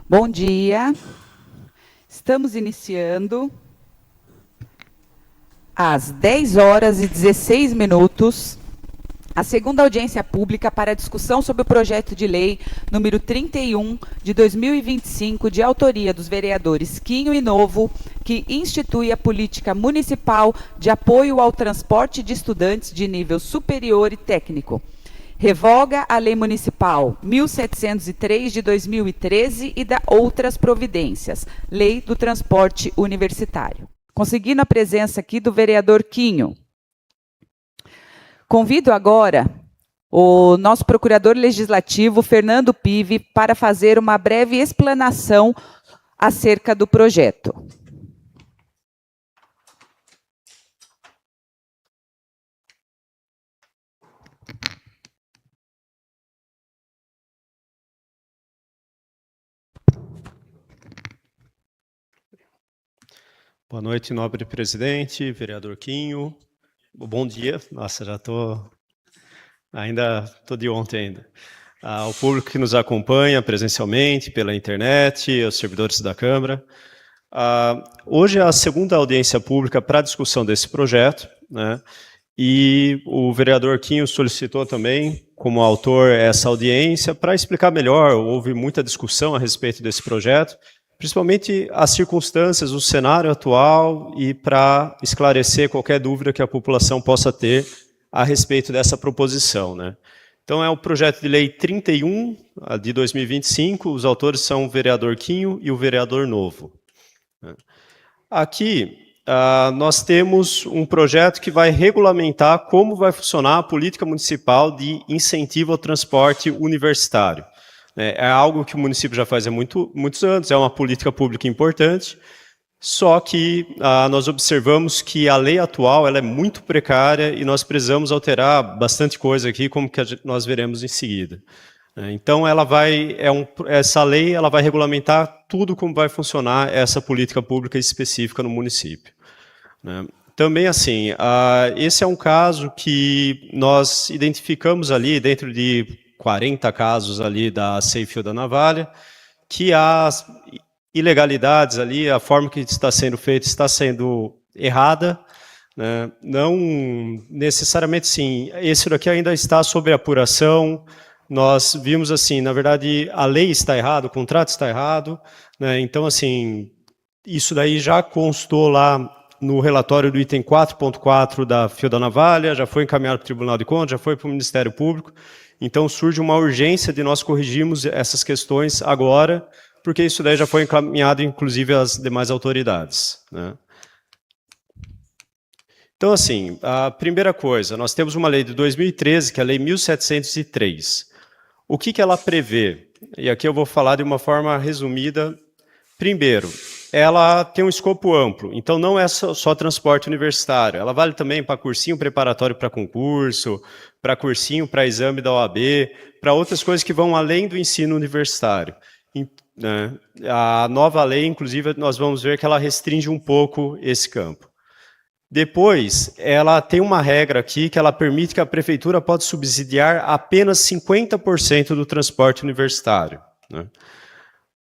Bom dia. Estamos iniciando às 10 horas e 16 minutos a segunda audiência pública para discussão sobre o projeto de lei número 31 de 2025, de autoria dos vereadores Quinho e Novo, que institui a política municipal de apoio ao transporte de estudantes de nível superior e técnico. Revoga a Lei Municipal 1703 de 2013 e dá outras providências. Lei do Transporte Universitário. Conseguindo a presença aqui do vereador Quinho. Convido agora o nosso procurador legislativo, Fernando Pive, para fazer uma breve explanação acerca do projeto. Boa noite, nobre presidente, vereador Quinho. Bom dia. Nossa, já ainda estou de ontem ainda. Ao público que nos acompanha presencialmente, pela internet, aos servidores da Câmara. Hoje é a segunda audiência pública para a discussão desse projeto, né? E o vereador Quinho solicitou também, como autor, essa audiência para explicar melhor. Houve muita discussão a respeito desse projeto, principalmente as circunstâncias, o cenário atual e para esclarecer qualquer dúvida que a população possa ter a respeito dessa proposição, né? Então, é o projeto de lei 31 de 2025, os autores são o vereador Quinho e o vereador Novo. Aqui, nós temos um projeto que vai regulamentar como vai funcionar a política municipal de incentivo ao transporte universitário. É algo que o município já faz há muitos anos, é uma política pública importante, só que nós observamos que a lei atual ela é muito precária e nós precisamos alterar bastante coisa aqui, como que nós veremos em seguida. Então, essa lei ela vai regulamentar tudo como vai funcionar essa política pública específica no município. Também, assim, esse é um caso que nós identificamos ali dentro de 40 casos ali da Ceifio da Navalha, que há ilegalidades ali, a forma que está sendo feita está sendo errada, né? Não necessariamente, sim, esse daqui ainda está sob apuração. Nós vimos assim, na verdade, a lei está errada, o contrato está errado, né? Então, assim, isso daí já constou lá no relatório do item 4.4 da Fio da Navalha, já foi encaminhado para o Tribunal de Contas, já foi para o Ministério Público. Então, surge uma urgência de nós corrigirmos essas questões agora, porque isso daí já foi encaminhado, inclusive, às demais autoridades, né? Então, assim, a primeira coisa, nós temos uma lei de 2013, que é a Lei 1703. O que ela prevê? E aqui eu vou falar de uma forma resumida. Primeiro, ela tem um escopo amplo, então não é só transporte universitário, ela vale também para cursinho preparatório para concurso, para cursinho para exame da OAB, para outras coisas que vão além do ensino universitário. A nova lei, inclusive, nós vamos ver que ela restringe um pouco esse campo. Depois, ela tem uma regra aqui que ela permite que a prefeitura pode subsidiar apenas 50% do transporte universitário, né?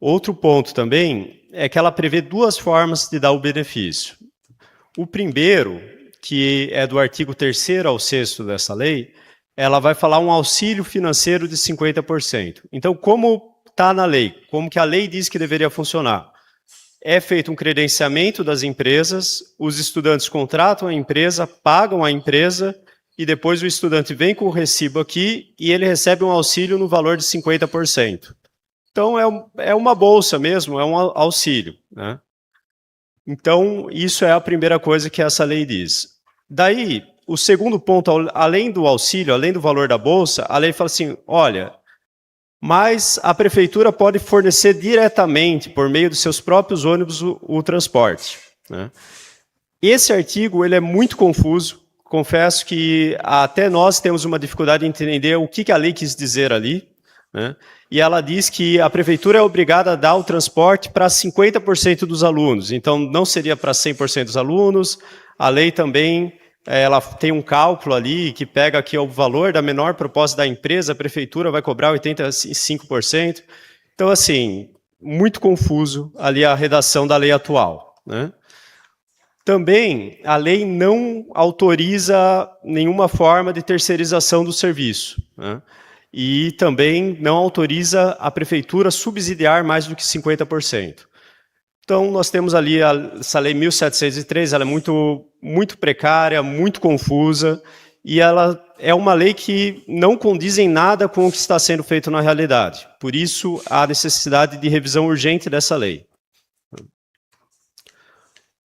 Outro ponto também é que ela prevê duas formas de dar o benefício. O primeiro, que é do artigo 3º ao 6º dessa lei, ela vai falar um auxílio financeiro de 50%. Então, como está na lei? Como que a lei diz que deveria funcionar? É feito um credenciamento das empresas, os estudantes contratam a empresa, pagam a empresa, e depois o estudante vem com o recibo aqui e ele recebe um auxílio no valor de 50%. Então, é uma bolsa mesmo, é um auxílio, né? Então, isso é a primeira coisa que essa lei diz. Daí, o segundo ponto, além do auxílio, além do valor da bolsa, a lei fala assim, olha, mas a prefeitura pode fornecer diretamente, por meio dos seus próprios ônibus, o transporte, né? Esse artigo ele é muito confuso, confesso que até nós temos uma dificuldade em entender o que a lei quis dizer ali, né? E ela diz que a prefeitura é obrigada a dar o transporte para 50% dos alunos, então não seria para 100% dos alunos. A lei também ela tem um cálculo ali que pega aqui o valor da menor proposta da empresa, a prefeitura vai cobrar 85%. Então, assim, muito confuso ali a redação da lei atual, né? Também, a lei não autoriza nenhuma forma de terceirização do serviço, né? E também não autoriza a prefeitura subsidiar mais do que 50%. Então, nós temos ali essa lei 1703, ela é muito precária, muito confusa, e ela é uma lei que não condiz em nada com o que está sendo feito na realidade. Por isso, há necessidade de revisão urgente dessa lei.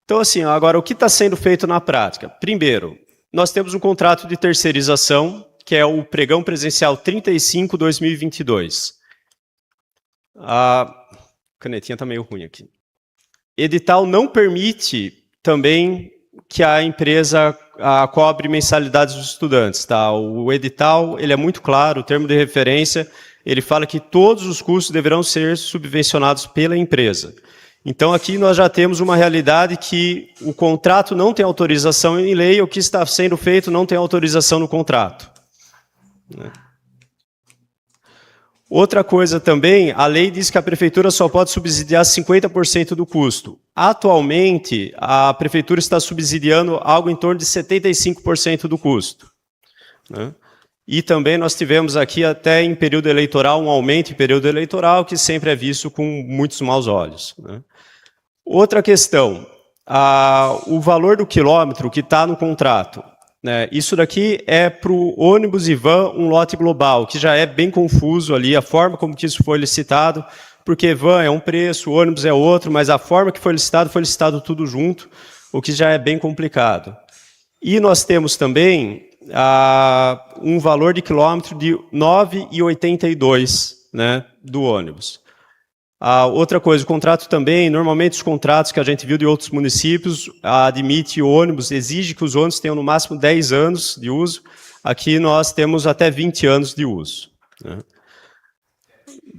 Então, assim, agora, o que está sendo feito na prática? Primeiro, nós temos um contrato de terceirização, que é o Pregão Presencial 35/2022. A canetinha está meio ruim aqui. Edital não permite também que a empresa cobre mensalidades dos estudantes. Tá? O edital ele é muito claro, o termo de referência, ele fala que todos os custos deverão ser subvencionados pela empresa. Então, aqui nós já temos uma realidade que o contrato não tem autorização em lei, o que está sendo feito não tem autorização no contrato. Outra coisa também, a lei diz que a prefeitura só pode subsidiar 50% do custo. Atualmente, a prefeitura está subsidiando algo em torno de 75% do custo, né? E também nós tivemos aqui, até em período eleitoral, um aumento em período eleitoral, que sempre é visto com muitos maus olhos, né? Outra questão, o valor do quilômetro que está no contrato, né? Isso daqui é para o ônibus e van um lote global, que já é bem confuso ali, a forma como que isso foi licitado, porque van é um preço, ônibus é outro, mas a forma que foi licitado tudo junto, o que já é bem complicado. E nós temos também um valor de quilômetro de R$ 9,82, né, do ônibus. Outra coisa, o contrato também, normalmente os contratos que a gente viu de outros municípios, admite ônibus, exige que os ônibus tenham no máximo 10 anos de uso, aqui nós temos até 20 anos de uso, né?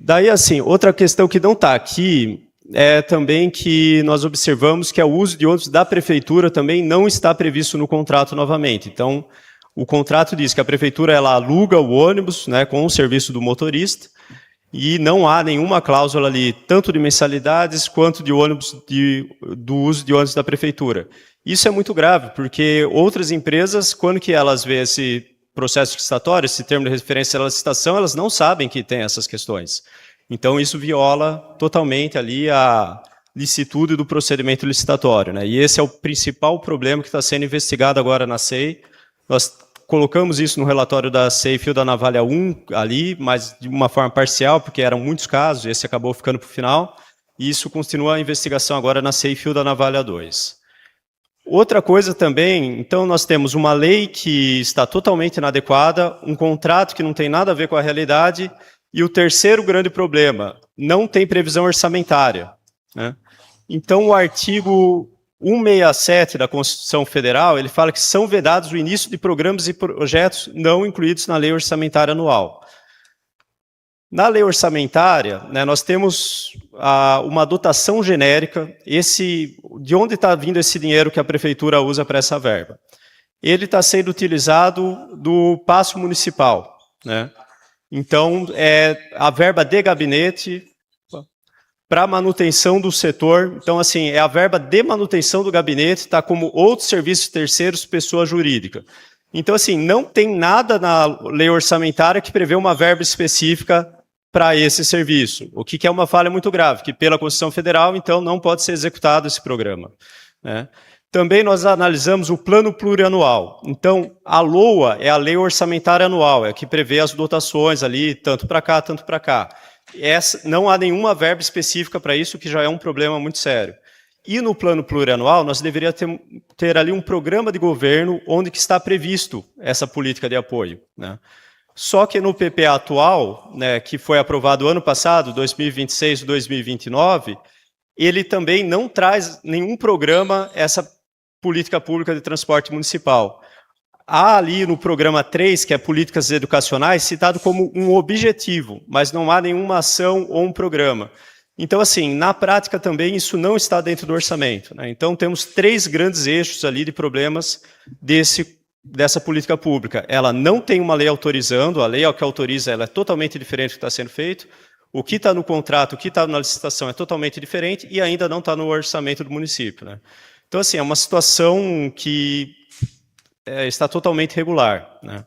Daí, assim, outra questão que não está aqui é também que nós observamos que o uso de ônibus da prefeitura também não está previsto no contrato novamente. Então, o contrato diz que a prefeitura ela aluga o ônibus, né, com o serviço do motorista, e não há nenhuma cláusula ali, tanto de mensalidades quanto de ônibus do uso de ônibus da prefeitura. Isso é muito grave, porque outras empresas, quando que elas veem esse processo licitatório, esse termo de referência da licitação, elas não sabem que tem essas questões. Então, isso viola totalmente ali a licitude do procedimento licitatório, né? E esse é o principal problema que está sendo investigado agora na SEI. Nós colocamos isso no relatório da SEI Fio da Navalha 1 ali, mas de uma forma parcial, porque eram muitos casos, esse acabou ficando para o final, e isso continua a investigação agora na SEI Fio da Navalha 2. Outra coisa também, então nós temos uma lei que está totalmente inadequada, um contrato que não tem nada a ver com a realidade, e o terceiro grande problema, não tem previsão orçamentária, né? Então o artigo 167 da Constituição Federal, ele fala que são vedados o início de programas e projetos não incluídos na lei orçamentária anual. Na lei orçamentária, né, nós temos uma dotação genérica, de onde está vindo esse dinheiro que a prefeitura usa para essa verba? Ele está sendo utilizado do passo municipal, né? Então, a verba de gabinete para manutenção do setor. Então, assim, é a verba de manutenção do gabinete, está como outros serviços terceiros, pessoa jurídica. Então, assim, não tem nada na lei orçamentária que prevê uma verba específica para esse serviço, o que é uma falha muito grave, que pela Constituição Federal, então, não pode ser executado esse programa, né? Também nós analisamos o plano plurianual. Então, a LOA é a lei orçamentária anual, é a que prevê as dotações ali, tanto para cá, tanto para cá. Não há nenhuma verba específica para isso, que já é um problema muito sério. E no plano plurianual, nós deveríamos ter ali um programa de governo onde que está previsto essa política de apoio, né? Só que no PPA atual, né, que foi aprovado ano passado, 2026 e 2029, ele também não traz nenhum programa, essa política pública de transporte municipal. Há ali no programa 3, que é políticas educacionais, citado como um objetivo, mas não há nenhuma ação ou um programa. Então, assim, na prática também isso não está dentro do orçamento, né? Então, temos 3 grandes eixos ali de problemas dessa política pública. Ela não tem uma lei autorizando, a lei que autoriza ela é totalmente diferente do que está sendo feito. O que está no contrato, o que está na licitação é totalmente diferente e ainda não está no orçamento do município, né? Então, assim, é uma situação que está totalmente irregular, né?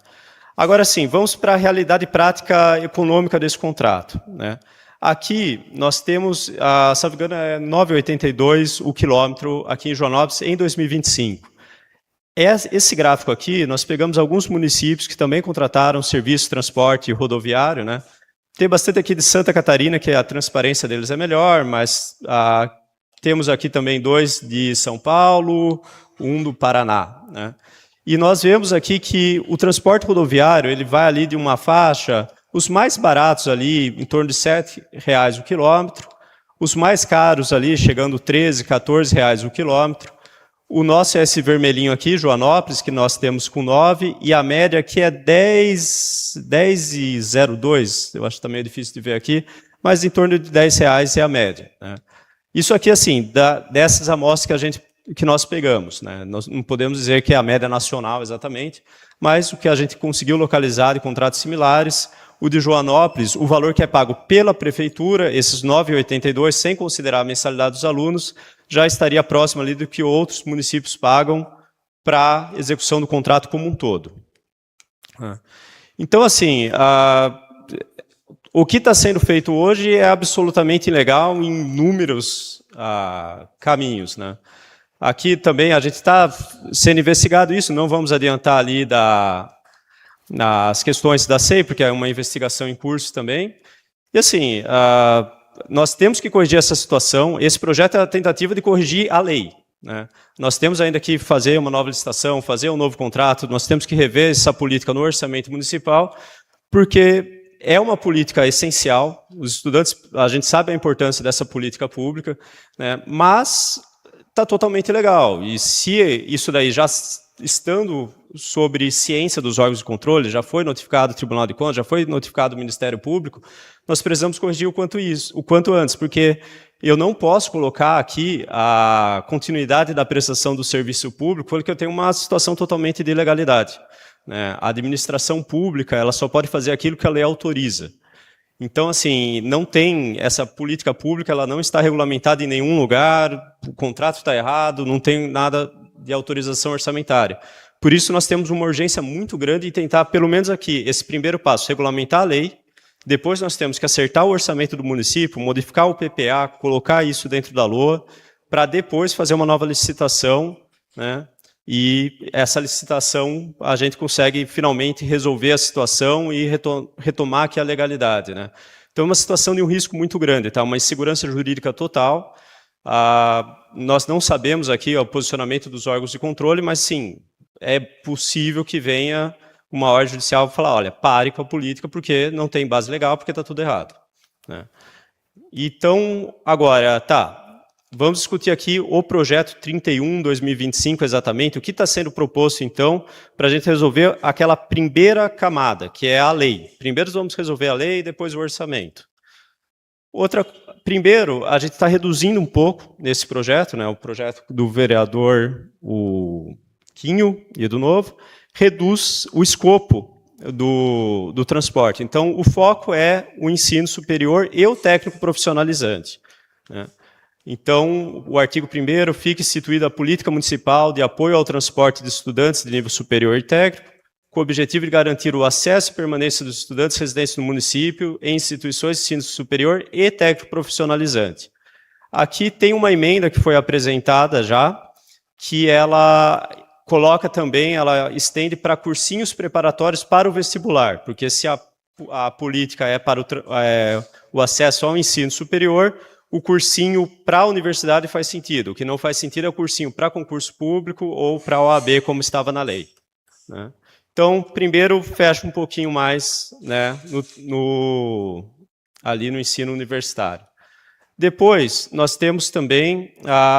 Agora, sim, vamos para a realidade prática econômica desse contrato, né? Aqui, nós temos, se não me engano, é 9,82 o quilômetro aqui em Joanópolis em 2025. Esse gráfico aqui, nós pegamos alguns municípios que também contrataram serviço de transporte rodoviário, né? Tem bastante aqui de Santa Catarina, que a transparência deles é melhor, mas temos aqui também 2 de São Paulo, 1 do Paraná, né? E nós vemos aqui que o transporte rodoviário, ele vai ali de uma faixa, os mais baratos ali, em torno de R$ 7,00 o quilômetro, os mais caros ali, chegando a R$ 13, R$ 14 o quilômetro. O nosso é esse vermelhinho aqui, Joanópolis, que nós temos com 9, e a média aqui é 10,02, eu acho que está meio difícil de ver aqui, mas em torno de R$ 10,00 é a média, né? Isso aqui, assim, dessas amostras que nós pegamos, né? Nós não podemos dizer que é a média nacional exatamente, mas o que a gente conseguiu localizar de contratos similares, o de Joanópolis, o valor que é pago pela prefeitura, esses 9,82, sem considerar a mensalidade dos alunos, já estaria próximo ali do que outros municípios pagam para a execução do contrato como um todo. Então, assim, o que está sendo feito hoje é absolutamente ilegal em inúmeros caminhos, né? Aqui também a gente está sendo investigado isso, não vamos adiantar ali nas questões da SEI, porque é uma investigação em curso também. E assim, nós temos que corrigir essa situação, esse projeto é a tentativa de corrigir a lei, né? Nós temos ainda que fazer uma nova licitação, fazer um novo contrato, nós temos que rever essa política no orçamento municipal, porque é uma política essencial, os estudantes, a gente sabe a importância dessa política pública, né? Mas está totalmente ilegal. E se isso daí já estando sobre ciência dos órgãos de controle, já foi notificado o Tribunal de Contas, já foi notificado o Ministério Público, nós precisamos corrigir o quanto antes, porque eu não posso colocar aqui a continuidade da prestação do serviço público porque eu tenho uma situação totalmente de ilegalidade, né? A administração pública, ela só pode fazer aquilo que a lei autoriza. Então, assim, não tem essa política pública, ela não está regulamentada em nenhum lugar, o contrato está errado, não tem nada de autorização orçamentária. Por isso, nós temos uma urgência muito grande em tentar, pelo menos aqui, esse primeiro passo, regulamentar a lei, depois nós temos que acertar o orçamento do município, modificar o PPA, colocar isso dentro da LOA, para depois fazer uma nova licitação, né? E essa licitação a gente consegue finalmente resolver a situação e retomar aqui a legalidade, né? Então é uma situação de um risco muito grande, tá? Uma insegurança jurídica total. Nós não sabemos aqui o posicionamento dos órgãos de controle, mas sim, é possível que venha uma ordem judicial falar, olha, pare com a política porque não tem base legal, porque está tudo errado, né? Então, agora, tá. Vamos discutir aqui o projeto 31/2025 exatamente, o que está sendo proposto, então, para a gente resolver aquela primeira camada, que é a lei. Primeiro vamos resolver a lei e depois o orçamento. Primeiro, a gente está reduzindo um pouco nesse projeto, né, o projeto do vereador o Quinho e do Novo, reduz o escopo do transporte. Então, o foco é o ensino superior e o técnico profissionalizante, né? Então, o artigo 1º fica instituída a política municipal de apoio ao transporte de estudantes de nível superior e técnico, com o objetivo de garantir o acesso e permanência dos estudantes residentes no município em instituições de ensino superior e técnico profissionalizante. Aqui tem uma emenda que foi apresentada já, que ela coloca também, ela estende para cursinhos preparatórios para o vestibular, porque se a política é para o acesso ao ensino superior, o cursinho para a universidade faz sentido. O que não faz sentido é o cursinho para concurso público ou para a OAB, como estava na lei, né? Então, primeiro, fecha um pouquinho mais, né, ali no ensino universitário. Depois, nós temos também,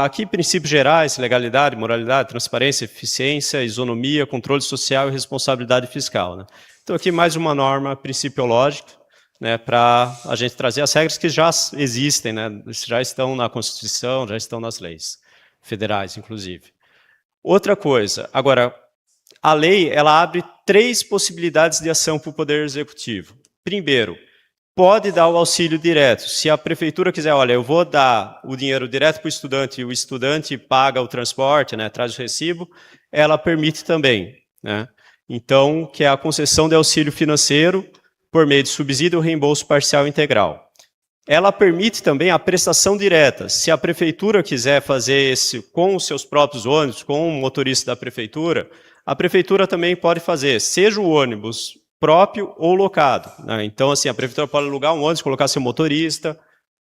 aqui, princípios gerais, legalidade, moralidade, transparência, eficiência, isonomia, controle social e responsabilidade fiscal, né? Então, aqui mais uma norma principiológica, né, para a gente trazer as regras que já existem, né, já estão na Constituição, já estão nas leis federais, inclusive. Outra coisa, agora, a lei ela abre 3 possibilidades de ação para o Poder Executivo. Primeiro, pode dar o auxílio direto. Se a prefeitura quiser, olha, eu vou dar o dinheiro direto para o estudante e o estudante paga o transporte, né, traz o recibo, ela permite também, né? Então, que é a concessão de auxílio financeiro por meio de subsídio ou reembolso parcial integral. Ela permite também a prestação direta. Se a prefeitura quiser fazer isso com os seus próprios ônibus, com o motorista da prefeitura, a prefeitura também pode fazer, seja o ônibus próprio ou locado, né? Então, assim, a prefeitura pode alugar um ônibus, colocar seu motorista,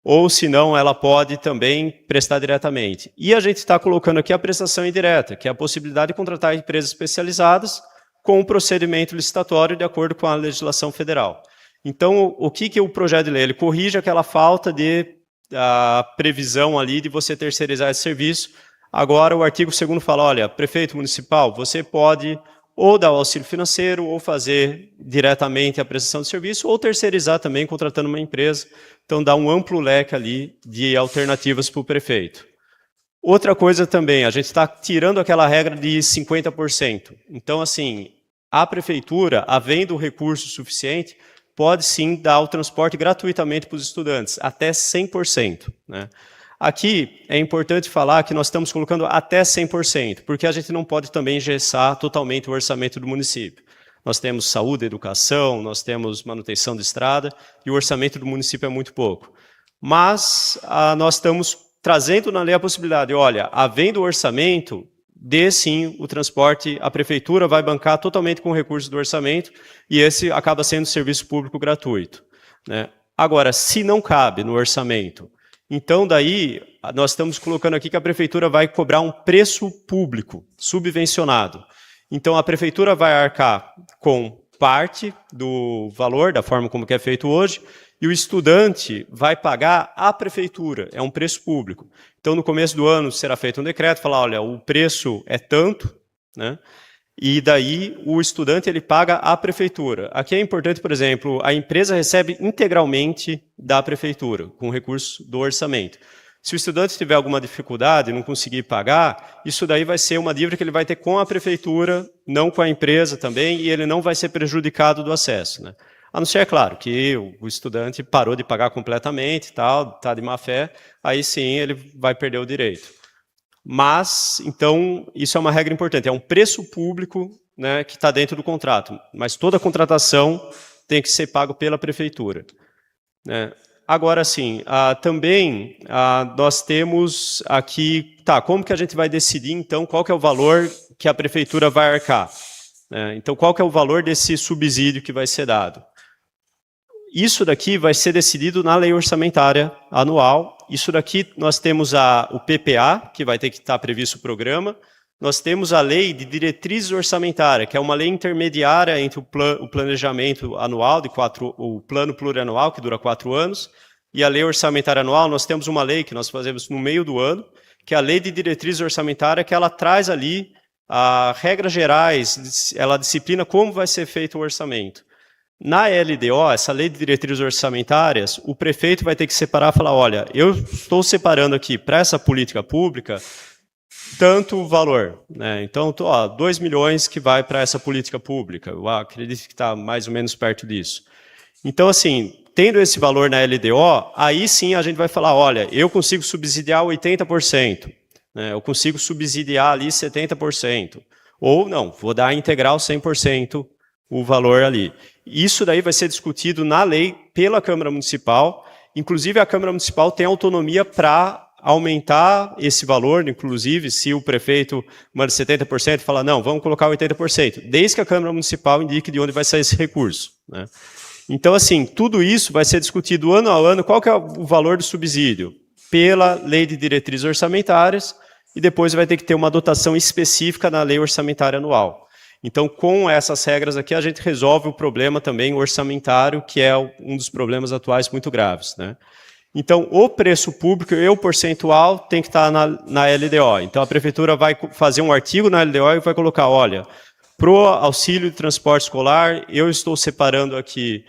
ou, se não, ela pode também prestar diretamente. E a gente está colocando aqui a prestação indireta, que é a possibilidade de contratar empresas especializadas com o procedimento licitatório de acordo com a legislação federal. Então, o que o projeto de lei? Ele corrige aquela falta de previsão ali de você terceirizar esse serviço. Agora, o artigo 2º fala, olha, prefeito municipal, você pode ou dar o auxílio financeiro, ou fazer diretamente a prestação de serviço, ou terceirizar também, contratando uma empresa. Então, dá um amplo leque ali de alternativas para o prefeito. Outra coisa também, a gente está tirando aquela regra de 50%. Então, assim, a prefeitura, havendo recurso suficiente, pode sim dar o transporte gratuitamente para os estudantes, até 100%, né? Aqui é importante falar que nós estamos colocando até 100%, porque a gente não pode também engessar totalmente o orçamento do município. Nós temos saúde, educação, nós temos manutenção de estrada, e o orçamento do município é muito pouco. Mas nós estamos trazendo na lei a possibilidade, olha, havendo orçamento, dê sim o transporte, a prefeitura vai bancar totalmente com o recurso do orçamento, e esse acaba sendo serviço público gratuito, né? Agora, se não cabe no orçamento, então daí nós estamos colocando aqui que a prefeitura vai cobrar um preço público, subvencionado. Então a prefeitura vai arcar com parte do valor, da forma como que é feito hoje, e o estudante vai pagar à prefeitura, é um preço público. Então no começo do ano será feito um decreto, falar, olha, o preço é tanto, né? E daí o estudante ele paga à prefeitura. Aqui é importante, por exemplo, a empresa recebe integralmente da prefeitura, com recurso do orçamento. Se o estudante tiver alguma dificuldade e não conseguir pagar, isso daí vai ser uma dívida que ele vai ter com a prefeitura, não com a empresa também, e ele não vai ser prejudicado do acesso, né? A não ser, é claro, que o estudante parou de pagar completamente, está de má fé, aí sim ele vai perder o direito. Mas, então, isso é uma regra importante, é um preço público, né, que está dentro do contrato, mas toda contratação tem que ser pago pela prefeitura, né? Agora, sim, também nós temos aqui, como que a gente vai decidir, então, qual que é o valor que a prefeitura vai arcar, né? Então, qual que é o valor desse subsídio que vai ser dado? Isso daqui vai ser decidido na lei orçamentária anual. Isso daqui nós temos o PPA, que vai ter que estar previsto o programa. Nós temos a lei de diretrizes orçamentárias, que é uma lei intermediária entre o planejamento anual, o plano plurianual, que dura 4 anos, e a lei orçamentária anual. Nós temos uma lei que nós fazemos no meio do ano, que é a lei de diretrizes orçamentárias, que ela traz ali regras gerais, ela disciplina como vai ser feito o orçamento. Na LDO, essa lei de diretrizes orçamentárias, o prefeito vai ter que separar e falar, olha, eu estou separando aqui para essa política pública tanto valor, né? Então, 2 milhões que vai para essa política pública, eu acredito que está mais ou menos perto disso. Então, assim, tendo esse valor na LDO, aí sim a gente vai falar, olha, eu consigo subsidiar 80%, né? Eu consigo subsidiar ali 70%, ou não, vou dar integral 100% o valor ali. Isso daí vai ser discutido na lei pela Câmara Municipal, inclusive a Câmara Municipal tem autonomia para aumentar esse valor, inclusive se o prefeito manda 70% e fala, não, vamos colocar 80%, desde que a Câmara Municipal indique de onde vai sair esse recurso, né? Então, assim, tudo isso vai ser discutido ano a ano, qual que é o valor do subsídio? Pela lei de diretrizes orçamentárias, e depois vai ter que ter uma dotação específica na lei orçamentária anual. Então, com essas regras aqui, a gente resolve o problema também orçamentário, que é um dos problemas atuais muito graves, né? Então, o preço público e o percentual tem que estar na LDO. Então, a prefeitura vai fazer um artigo na LDO e vai colocar, olha, para o auxílio de transporte escolar, eu estou separando aqui,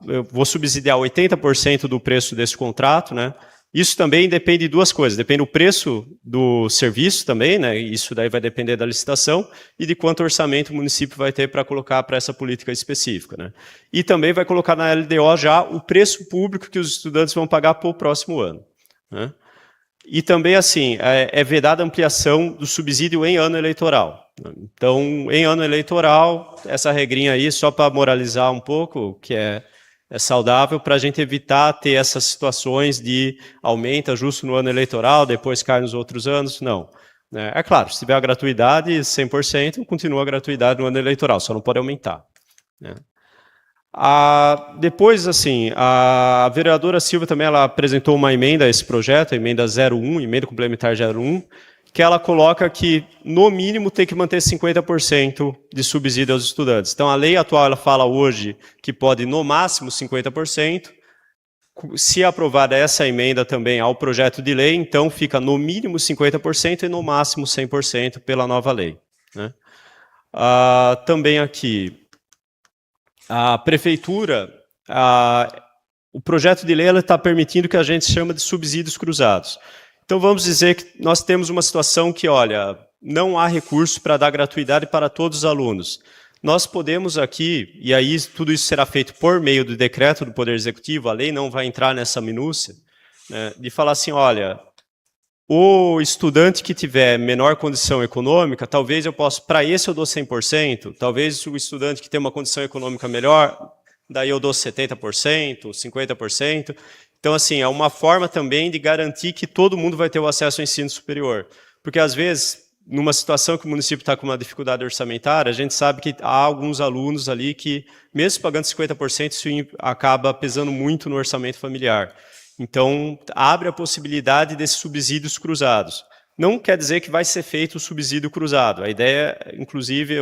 eu vou subsidiar 80% do preço desse contrato, né? Isso também depende de duas coisas, depende do preço do serviço também, né? Isso daí vai depender da licitação e de quanto orçamento o município vai ter para colocar para essa política específica, né? E também vai colocar na LDO já o preço público que os estudantes vão pagar para o próximo ano, né? E também, assim, é vedada a ampliação do subsídio em ano eleitoral. Então, em ano eleitoral, essa regrinha aí, só para moralizar um pouco, que é saudável para a gente evitar ter essas situações de aumenta justo no ano eleitoral, depois cai nos outros anos, não. É claro, se tiver a gratuidade 100%, continua a gratuidade no ano eleitoral, só não pode aumentar, né? Depois, assim, a vereadora Silvia também ela apresentou uma emenda a esse projeto, a emenda 01, emenda complementar 01, que ela coloca que, no mínimo, tem que manter 50% de subsídio aos estudantes. Então, a lei atual ela fala hoje que pode, no máximo, 50%. Se aprovada essa emenda também ao projeto de lei, então fica no mínimo 50% e no máximo 100% pela nova lei, né? Também aqui, a prefeitura, o projeto de lei está permitindo o que a gente chama de subsídios cruzados. Então, vamos dizer que nós temos uma situação que, olha, não há recurso para dar gratuidade para todos os alunos. Nós podemos aqui, e aí tudo isso será feito por meio do decreto do Poder Executivo, a lei não vai entrar nessa minúcia, né, de falar assim, olha, o estudante que tiver menor condição econômica, talvez eu possa, para esse eu dou 100%, talvez o estudante que tem uma condição econômica melhor, daí eu dou 70%, 50%. Então, assim, é uma forma também de garantir que todo mundo vai ter o acesso ao ensino superior. Porque, às vezes, numa situação que o município está com uma dificuldade orçamentária, a gente sabe que há alguns alunos ali que, mesmo pagando 50%, isso acaba pesando muito no orçamento familiar. Então, abre a possibilidade desses subsídios cruzados. Não quer dizer que vai ser feito o subsídio cruzado. A ideia, inclusive,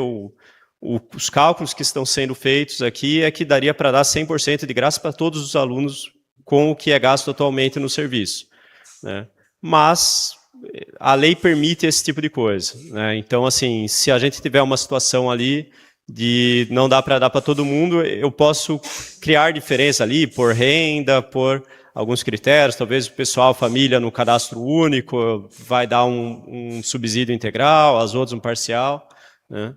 os cálculos que estão sendo feitos aqui é que daria para dar 100% de graça para todos os alunos com o que é gasto atualmente no serviço, né? Mas a lei permite esse tipo de coisa, né? Então, assim, se a gente tiver uma situação ali de não dá para dar para todo mundo, eu posso criar diferença ali por renda, por alguns critérios, talvez o pessoal, família no cadastro único vai dar um subsídio integral, as outras um parcial, né?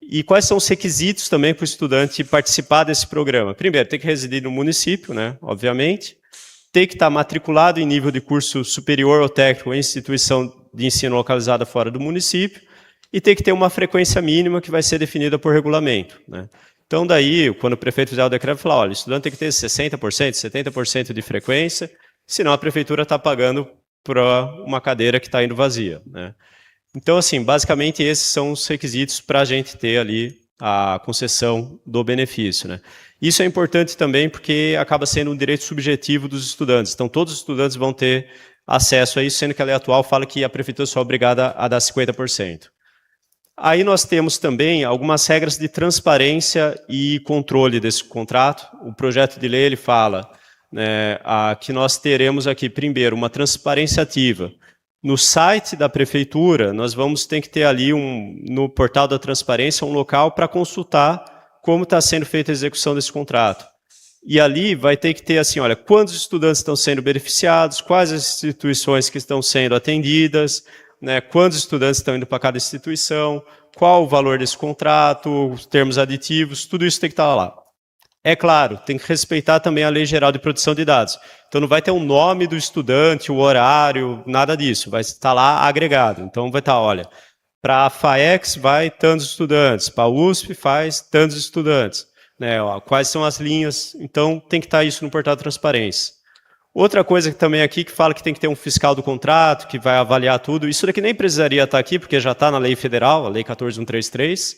E quais são os requisitos também para o estudante participar desse programa? Primeiro, tem que residir no município, né, obviamente, tem que estar matriculado em nível de curso superior ou técnico em instituição de ensino localizada fora do município e tem que ter uma frequência mínima que vai ser definida por regulamento, né? Então, daí, quando o prefeito fizer o decreto, falar, olha, o estudante tem que ter 60%, 70% de frequência, senão a prefeitura está pagando para uma cadeira que está indo vazia, né? Então, assim, basicamente esses são os requisitos para a gente ter ali a concessão do benefício, né? Isso é importante também porque acaba sendo um direito subjetivo dos estudantes. Então, todos os estudantes vão ter acesso a isso, sendo que a lei atual fala que a prefeitura só é obrigada a dar 50%. Aí nós temos também algumas regras de transparência e controle desse contrato. O projeto de lei ele fala, né, que nós teremos aqui, primeiro, uma transparência ativa. No site da prefeitura, nós vamos ter que ter ali, no portal da transparência, um local para consultar como está sendo feita a execução desse contrato. E ali vai ter que ter assim, olha, quantos estudantes estão sendo beneficiados, quais as instituições que estão sendo atendidas, né, quantos estudantes estão indo para cada instituição, qual o valor desse contrato, os termos aditivos, tudo isso tem que estar lá. É claro, tem que respeitar também a Lei Geral de Proteção de Dados. Então, não vai ter o nome do estudante, o horário, nada disso. Vai estar lá agregado. Então, vai estar, olha, para a FAEX vai tantos estudantes, para a USP faz tantos estudantes, né? Ó, quais são as linhas? Então, tem que estar isso no portal de transparência. Outra coisa que também aqui que fala que tem que ter um fiscal do contrato, que vai avaliar tudo. Isso daqui nem precisaria estar aqui, porque já está na lei federal, a Lei 14.133,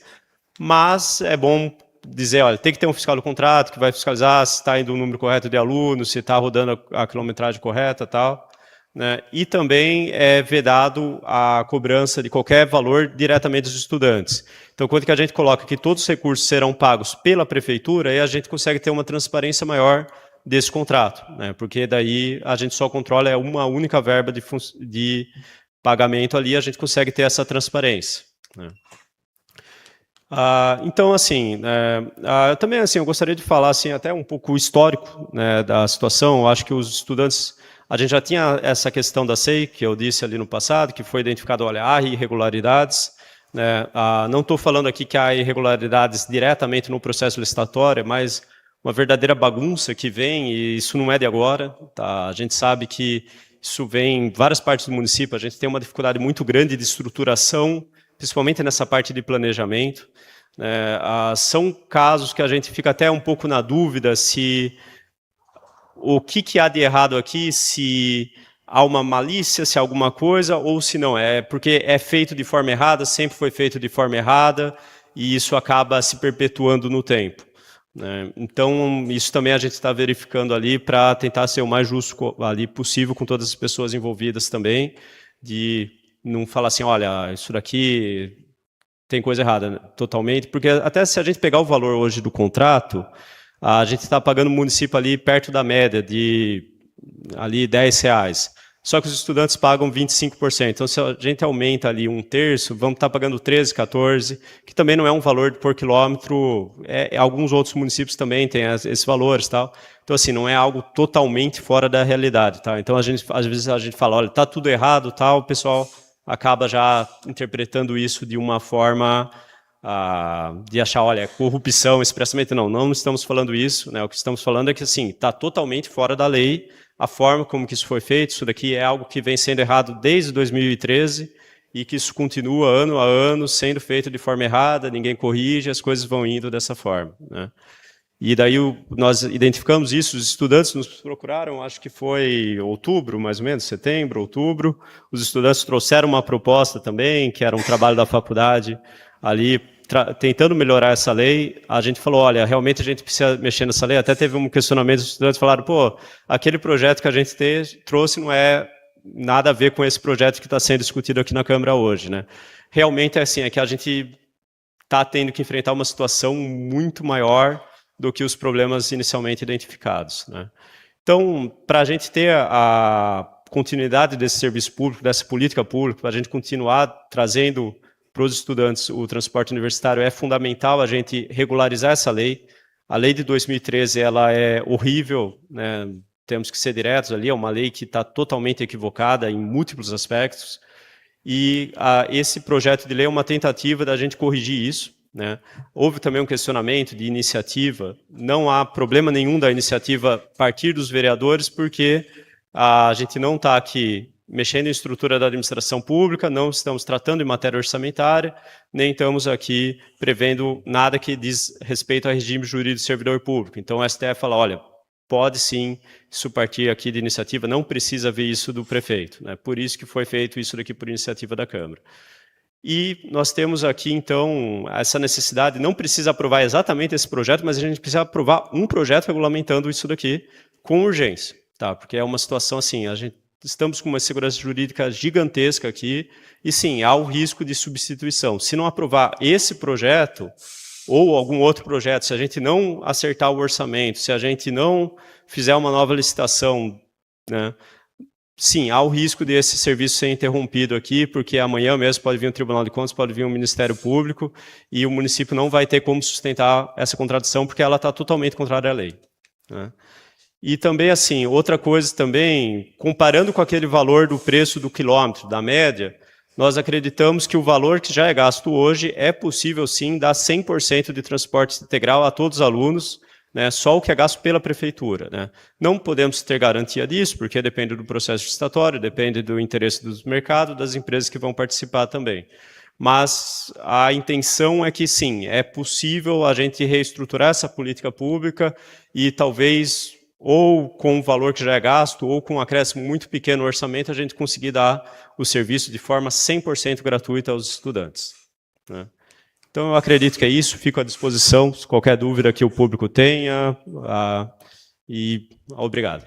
mas é bom dizer, olha, tem que ter um fiscal do contrato que vai fiscalizar se está indo o número correto de alunos, se está rodando a quilometragem correta e tal, né? E também é vedado a cobrança de qualquer valor diretamente dos estudantes. Então, quando que a gente coloca que todos os recursos serão pagos pela prefeitura, aí a gente consegue ter uma transparência maior desse contrato, né? Porque daí a gente só controla uma única verba de pagamento ali, a gente consegue ter essa transparência, né? Então, assim, também assim, eu gostaria de falar assim, até um pouco o histórico, né, da situação. Eu acho que os estudantes, A gente já tinha essa questão da SEI, que eu disse ali no passado, que foi identificado, olha, há irregularidades, né? Não estou falando aqui que há irregularidades diretamente no processo licitatório, mas uma verdadeira bagunça que vem, e isso não é de agora, tá? A gente sabe que isso vem em várias partes do município, a gente tem uma dificuldade muito grande de estruturação, principalmente nessa parte de planejamento. São casos que a gente fica até um pouco na dúvida se o que há de errado aqui, se há uma malícia, se há alguma coisa, ou se não. Porque é feito de forma errada, sempre foi feito de forma errada, e isso acaba se perpetuando no tempo. Então, isso também a gente está verificando ali para tentar ser o mais justo ali possível com todas as pessoas envolvidas também, de não falar assim, olha, isso daqui tem coisa errada, né? Totalmente, porque até se a gente pegar o valor hoje do contrato, a gente está pagando o município ali perto da média de ali R$10. Só que os estudantes pagam 25%. Então, se a gente aumenta ali um terço, vamos estar pagando 13, 14, que também não é um valor por quilômetro. Alguns outros municípios também têm esses valores, tal. Então, assim, não é algo totalmente fora da realidade, tá? Então, às vezes a gente fala, olha, está tudo errado, tal. O pessoal acaba já interpretando isso de uma forma de achar, olha, corrupção expressamente. Não estamos falando isso, né? O que estamos falando é que, assim, está totalmente fora da lei a forma como que isso foi feito. Isso daqui é algo que vem sendo errado desde 2013 e que isso continua ano a ano sendo feito de forma errada, ninguém corrige, as coisas vão indo dessa forma, né? E daí nós identificamos isso, os estudantes nos procuraram, acho que foi outubro, mais ou menos, setembro, outubro. Os estudantes trouxeram uma proposta também, que era um trabalho da faculdade ali, tentando melhorar essa lei. A gente falou, olha, realmente a gente precisa mexer nessa lei. Até teve um questionamento, os estudantes falaram, pô, aquele projeto que a gente trouxe não é nada a ver com esse projeto que está sendo discutido aqui na Câmara hoje, né? Realmente é assim, é que a gente está tendo que enfrentar uma situação muito maior do que os problemas inicialmente identificados, né? Então, para a gente ter a continuidade desse serviço público, dessa política pública, para a gente continuar trazendo para os estudantes o transporte universitário, é fundamental a gente regularizar essa lei. A lei de 2013 ela é horrível, né? Temos que ser diretos ali, é uma lei que está totalmente equivocada em múltiplos aspectos, e esse projeto de lei é uma tentativa da gente corrigir isso, né? Houve também um questionamento de iniciativa, não há problema nenhum da iniciativa partir dos vereadores, porque a gente não está aqui mexendo em estrutura da administração pública, não estamos tratando em matéria orçamentária, nem estamos aqui prevendo nada que diz respeito ao regime jurídico do servidor público. Então o STF fala, olha, pode sim isso partir aqui de iniciativa, não precisa ver isso do prefeito, né? Por isso que foi feito isso daqui por iniciativa da Câmara. E nós temos aqui, então, essa necessidade, não precisa aprovar exatamente esse projeto, mas a gente precisa aprovar um projeto regulamentando isso daqui com urgência, tá? Porque é uma situação assim, estamos com uma segurança jurídica gigantesca aqui, e sim, há o risco de substituição. Se não aprovar esse projeto, ou algum outro projeto, se a gente não acertar o orçamento, se a gente não fizer uma nova licitação, né? Sim, há o risco desse serviço ser interrompido aqui, porque amanhã mesmo pode vir um Tribunal de Contas, pode vir um Ministério Público, e o município não vai ter como sustentar essa contradição, porque ela está totalmente contrária à lei, né? E também, assim, outra coisa também, comparando com aquele valor do preço do quilômetro, da média, nós acreditamos que o valor que já é gasto hoje é possível, sim, dar 100% de transporte integral a todos os alunos, né, só o que é gasto pela prefeitura, né? Não podemos ter garantia disso, porque depende do processo licitatório, depende do interesse dos mercados, das empresas que vão participar também. Mas a intenção é que, sim, é possível a gente reestruturar essa política pública e talvez, ou com o valor que já é gasto, ou com um acréscimo muito pequeno no orçamento, a gente conseguir dar o serviço de forma 100% gratuita aos estudantes, né? Então, eu acredito que é isso, fico à disposição, se qualquer dúvida que o público tenha, e obrigado.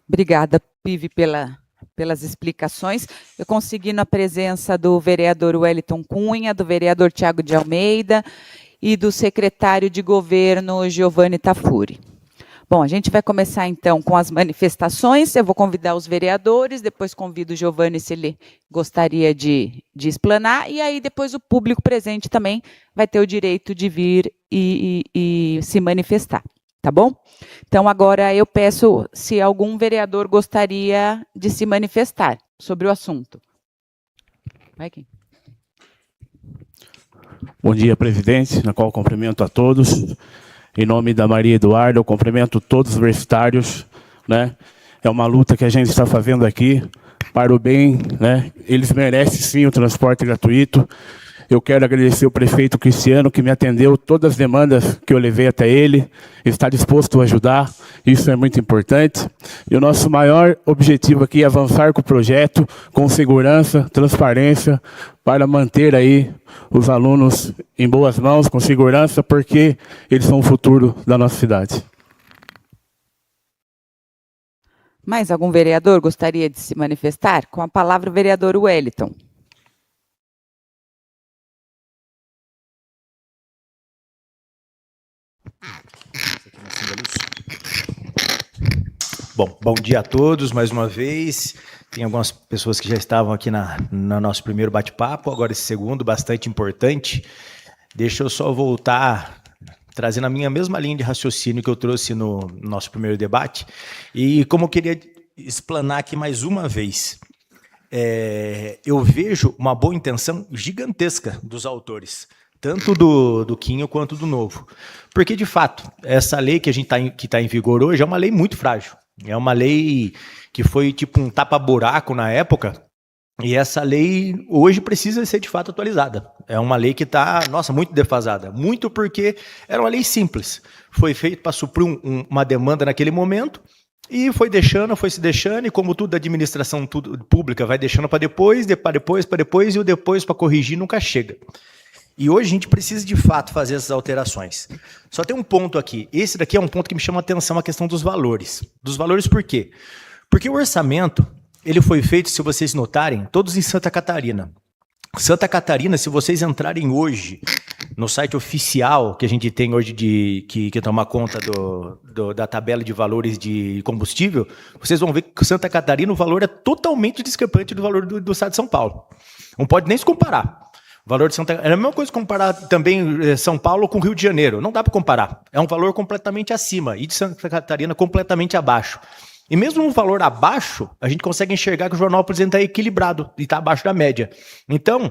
Obrigada, Pive, pelas explicações. Eu consegui na presença do vereador Wellington Cunha, do vereador Tiago de Almeida e do secretário de governo Giovanni Tafuri. Bom, a gente vai começar então com as manifestações. Eu vou convidar os vereadores, depois convido o Giovanni se ele gostaria de explanar, e aí depois o público presente também vai ter o direito de vir e se manifestar, tá tá bom? Então, agora eu peço se algum vereador gostaria de se manifestar sobre o assunto. Vai, Kim. Bom dia, presidente, na qual cumprimento a todos. Em nome da Maria Eduarda, eu cumprimento todos os universitários, né? É uma luta que a gente está fazendo aqui para o bem, né? Eles merecem sim o transporte gratuito. Eu quero agradecer o prefeito Cristiano, que me atendeu todas as demandas que eu levei até ele, está disposto a ajudar, isso é muito importante. E o nosso maior objetivo aqui é avançar com o projeto, com segurança, transparência, para manter aí os alunos em boas mãos, com segurança, porque eles são o futuro da nossa cidade. Mais algum vereador gostaria de se manifestar? Com a palavra o vereador Wellington. Bom dia a todos, mais uma vez. Tem algumas pessoas que já estavam aqui no nosso primeiro bate-papo, agora esse segundo, bastante importante. Deixa eu só voltar, trazendo a minha mesma linha de raciocínio que eu trouxe no nosso primeiro debate, e como eu queria explanar aqui mais uma vez. Eu vejo uma boa intenção gigantesca dos autores, tanto do Quinho quanto do Novo. Porque, de fato, essa lei que a gente está em vigor hoje é uma lei muito frágil. É uma lei que foi tipo um tapa-buraco na época, e essa lei hoje precisa ser, de fato, atualizada. É uma lei que está, muito defasada. Muito porque era uma lei simples. Foi feita para suprir uma demanda naquele momento, e foi se deixando, e como tudo da administração pública vai deixando para depois, e o depois para corrigir nunca chega. E hoje a gente precisa, de fato, fazer essas alterações. Só tem um ponto aqui. Esse daqui é um ponto que me chama a atenção, a questão dos valores. Dos valores por quê? Porque o orçamento, ele foi feito, se vocês notarem, todos em Santa Catarina. Santa Catarina, se vocês entrarem hoje no site oficial que a gente tem hoje que tomar conta da tabela de valores de combustível, vocês vão ver que Santa Catarina o valor é totalmente discrepante do valor do estado de São Paulo. Não pode nem se comparar. O valor de Santa Catarina é a mesma coisa que comparar também São Paulo com Rio de Janeiro. Não dá para comparar. É um valor completamente acima e de Santa Catarina completamente abaixo. E mesmo um valor abaixo, a gente consegue enxergar que o Joanópolis está equilibrado e está abaixo da média. Então,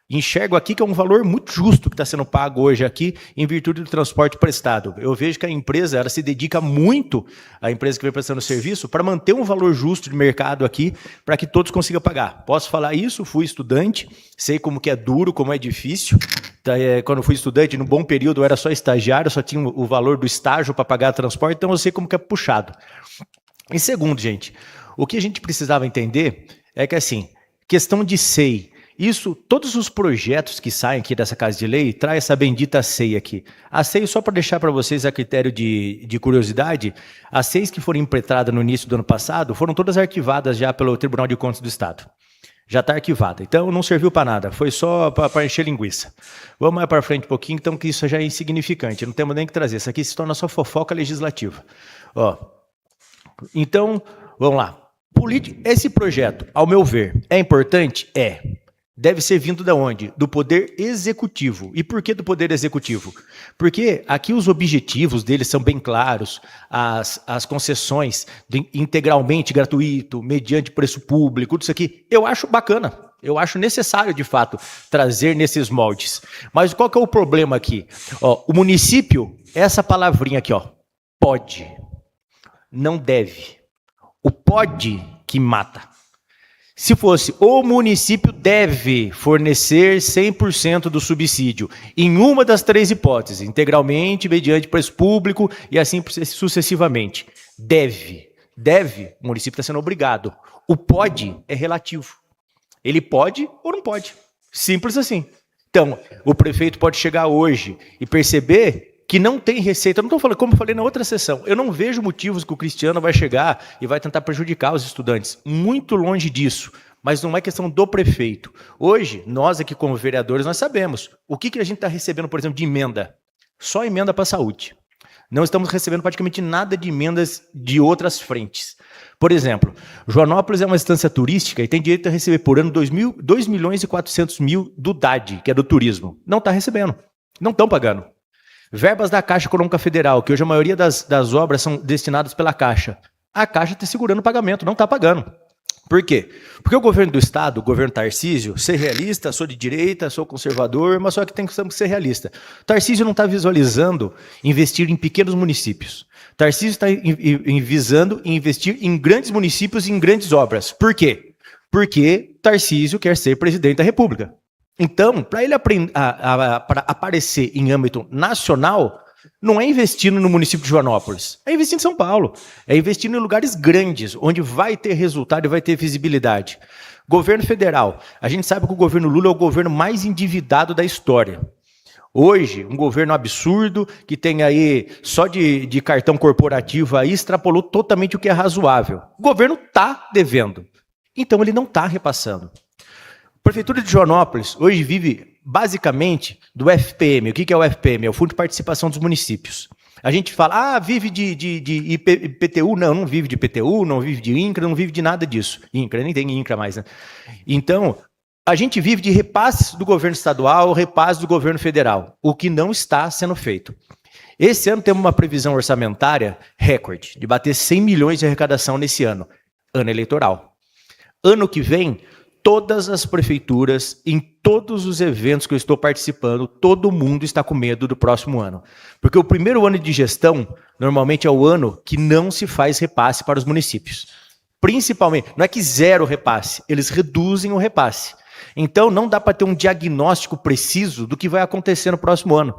enxergo aqui que é um valor muito justo que está sendo pago hoje aqui em virtude do transporte prestado. Eu vejo que a empresa ela se dedica muito, a empresa que vem prestando serviço, para manter um valor justo de mercado aqui, para que todos consigam pagar. Posso falar isso, fui estudante, sei como que é duro, como é difícil. Quando fui estudante, no bom período, eu era só estagiário, só tinha o valor do estágio para pagar transporte, então eu sei como que é puxado. Em segundo, gente, o que a gente precisava entender é que, assim, questão de SEI, todos os projetos que saem aqui dessa Casa de Lei, traz essa bendita SEI aqui. A SEI, só para deixar para vocês a critério de curiosidade, as SEIs que foram impetradas no início do ano passado foram todas arquivadas já pelo Tribunal de Contas do Estado. Já está arquivada. Então, não serviu para nada. Foi só para encher linguiça. Vamos mais para frente um pouquinho, então, que isso já é insignificante. Não temos nem que trazer. Isso aqui se torna só fofoca legislativa. Então, vamos lá. Esse projeto, ao meu ver, é importante? É. Deve ser vindo de onde? Do Poder Executivo. E por que do Poder Executivo? Porque aqui os objetivos deles são bem claros, as concessões integralmente gratuito, mediante preço público, tudo isso aqui, eu acho bacana. Eu acho necessário, de fato, trazer nesses moldes. Mas qual que é o problema aqui? O município, essa palavrinha aqui, pode, não deve. O pode que mata. Se fosse, o município deve fornecer 100% do subsídio, em uma das três hipóteses, integralmente, mediante preço público e assim sucessivamente. Deve, o município está sendo obrigado. O pode é relativo. Ele pode ou não pode. Simples assim. Então, o prefeito pode chegar hoje e perceber que não tem receita. Eu não estou falando, como eu falei na outra sessão, eu não vejo motivos que o Cristiano vai chegar e vai tentar prejudicar os estudantes. Muito longe disso. Mas não é questão do prefeito. Hoje, nós aqui como vereadores, nós sabemos o que a gente está recebendo, por exemplo, de emenda. Só emenda para a saúde. Não estamos recebendo praticamente nada de emendas de outras frentes. Por exemplo, Joanópolis é uma estância turística e tem direito a receber por ano 2.400.000 do DAD, que é do turismo. Não está recebendo. Não estão pagando. Verbas da Caixa Econômica Federal, que hoje a maioria das obras são destinadas pela Caixa. A Caixa está segurando o pagamento, não está pagando. Por quê? Porque o governo do Estado, o governo Tarcísio, ser realista, sou de direita, sou conservador, mas só que tem que ser realista. Tarcísio não está visualizando investir em pequenos municípios. Tarcísio está visando investir em grandes municípios e em grandes obras. Por quê? Porque Tarcísio quer ser presidente da República. Então, para ele pra aparecer em âmbito nacional, não é investindo no município de Joanópolis, é investindo em São Paulo, é investindo em lugares grandes, onde vai ter resultado e vai ter visibilidade. Governo federal, a gente sabe que o governo Lula é o governo mais endividado da história. Hoje, um governo absurdo, que tem aí só de cartão corporativo aí, extrapolou totalmente o que é razoável. O governo está devendo, então ele não está repassando. A Prefeitura de Joanópolis hoje vive basicamente do FPM. O que é o FPM? É o Fundo de Participação dos Municípios. A gente fala, vive de IPTU. Não vive de IPTU, não vive de INCRA, não vive de nada disso. INCRA, nem tem INCRA mais, né? Então, a gente vive de repasses do governo estadual, repasses do governo federal, o que não está sendo feito. Esse ano temos uma previsão orçamentária recorde, de bater 100 milhões de arrecadação nesse ano eleitoral. Ano que vem, todas as prefeituras, em todos os eventos que eu estou participando, todo mundo está com medo do próximo ano. Porque o primeiro ano de gestão, normalmente é o ano que não se faz repasse para os municípios. Principalmente, não é que zero repasse, eles reduzem o repasse. Então, não dá para ter um diagnóstico preciso do que vai acontecer no próximo ano.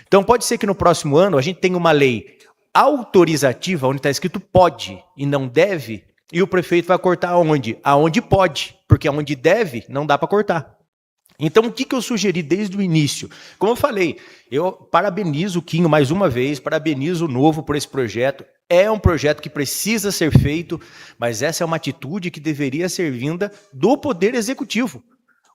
Então, pode ser que no próximo ano a gente tenha uma lei autorizativa, onde está escrito pode e não deve, e o prefeito vai cortar aonde? Aonde pode, porque aonde deve, não dá para cortar. Então, o que eu sugeri desde o início? Como eu falei, eu parabenizo o Quinho mais uma vez, parabenizo o Novo por esse projeto. É um projeto que precisa ser feito, mas essa é uma atitude que deveria ser vinda do Poder Executivo.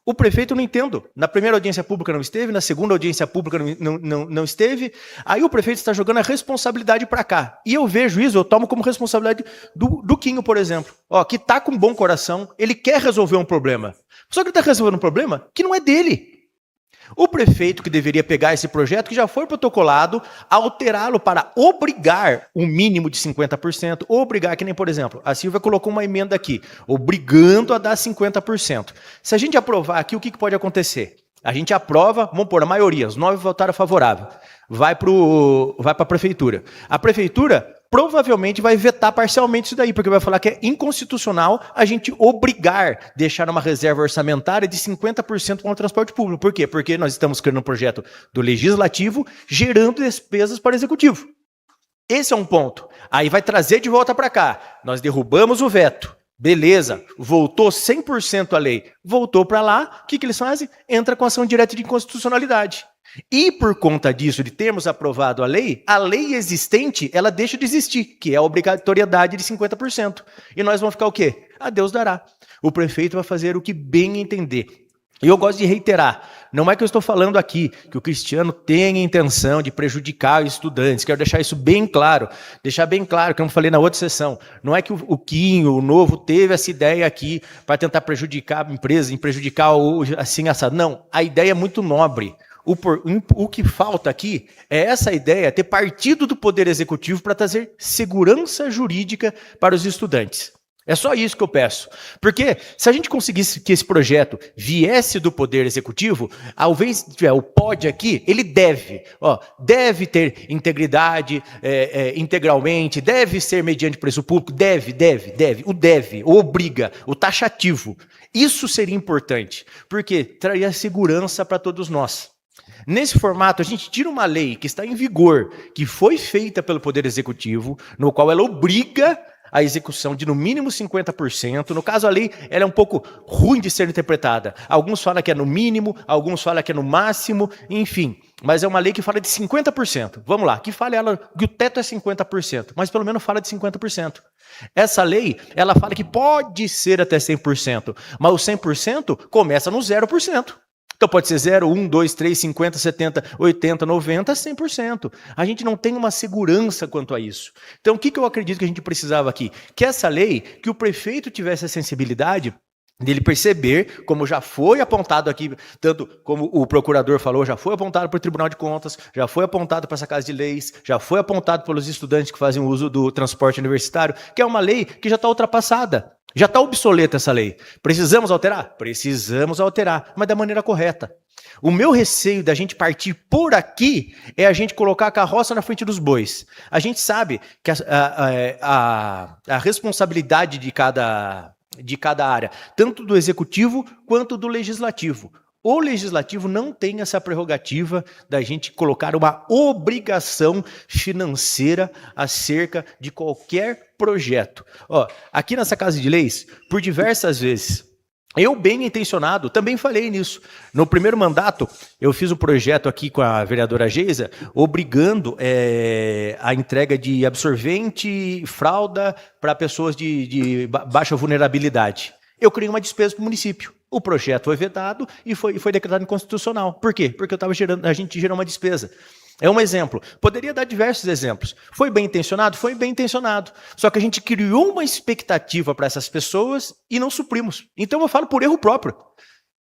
O prefeito não entendo. Na primeira audiência pública não esteve, na segunda audiência pública não esteve. Aí o prefeito está jogando a responsabilidade para cá. E eu vejo isso, eu tomo como responsabilidade do Quinho, por exemplo. Que está com bom coração, ele quer resolver um problema. Só que ele está resolvendo um problema que não é dele. O prefeito que deveria pegar esse projeto, que já foi protocolado, alterá-lo para obrigar um mínimo de 50%, obrigar, que nem, por exemplo, a Silvia colocou uma emenda aqui, obrigando a dar 50%. Se a gente aprovar aqui, o que pode acontecer? A gente aprova, vamos pôr a maioria, os 9 votaram favorável, vai para a prefeitura. A prefeitura provavelmente vai vetar parcialmente isso daí, porque vai falar que é inconstitucional a gente obrigar, deixar uma reserva orçamentária de 50% para o transporte público. Por quê? Porque nós estamos criando um projeto do legislativo gerando despesas para o executivo. Esse é um ponto. Aí vai trazer de volta para cá. Nós derrubamos o veto. Beleza, voltou 100% a lei. Voltou para lá, o que eles fazem? Entra com ação direta de inconstitucionalidade. E por conta disso, de termos aprovado a lei existente, ela deixa de existir, que é a obrigatoriedade de 50%. E nós vamos ficar o quê? A Deus dará. O prefeito vai fazer o que bem entender. E eu gosto de reiterar, não é que eu estou falando aqui que o Cristiano tem a intenção de prejudicar os estudantes, quero deixar isso bem claro, que eu falei na outra sessão, não é que o Quinho, o Novo, teve essa ideia aqui para tentar prejudicar a empresa, prejudicar o assim assado. Não, a ideia é muito nobre. O que falta aqui é essa ideia, ter partido do Poder Executivo para trazer segurança jurídica para os estudantes. É só isso que eu peço. Porque se a gente conseguisse que esse projeto viesse do Poder Executivo, ao invés de tiver o pode aqui, ele deve. Deve ter integridade integralmente, deve ser mediante preço público, deve. O obriga, o taxativo. Isso seria importante, porque traria segurança para todos nós. Nesse formato, a gente tira uma lei que está em vigor, que foi feita pelo Poder Executivo, no qual ela obriga a execução de no mínimo 50%. No caso, a lei ela é um pouco ruim de ser interpretada. Alguns falam que é no mínimo, alguns falam que é no máximo, enfim. Mas é uma lei que fala de 50%. Vamos lá, que fala ela que o teto é 50%, mas pelo menos fala de 50%. Essa lei, ela fala que pode ser até 100%, mas o 100% começa no 0%. Então pode ser 0, 1, 2, 3, 50, 70, 80, 90, 100%. A gente não tem uma segurança quanto a isso. Então o que eu acredito que a gente precisava aqui? Que essa lei, que o prefeito tivesse a sensibilidade Dele perceber, como já foi apontado aqui, tanto como o procurador falou, já foi apontado para o Tribunal de Contas, já foi apontado para essa Casa de Leis, já foi apontado pelos estudantes que fazem uso do transporte universitário, que é uma lei que já está ultrapassada, já está obsoleta essa lei. Precisamos alterar? Precisamos alterar, mas da maneira correta. O meu receio da gente partir por aqui é a gente colocar a carroça na frente dos bois. A gente sabe que a responsabilidade de cada área, tanto do executivo quanto do legislativo. O legislativo não tem essa prerrogativa da gente colocar uma obrigação financeira acerca de qualquer projeto. Ó, aqui nessa Casa de Leis, por diversas vezes, eu, bem intencionado, também falei nisso. No primeiro mandato, eu fiz um projeto aqui com a vereadora Geisa, obrigando a entrega de absorvente e fralda para pessoas de baixa vulnerabilidade. Eu criei uma despesa para o município. O projeto foi vetado e foi declarado inconstitucional. Por quê? Porque a gente gerou uma despesa. É um exemplo. Poderia dar diversos exemplos. Foi bem intencionado? Foi bem intencionado. Só que a gente criou uma expectativa para essas pessoas e não suprimos. Então eu falo por erro próprio.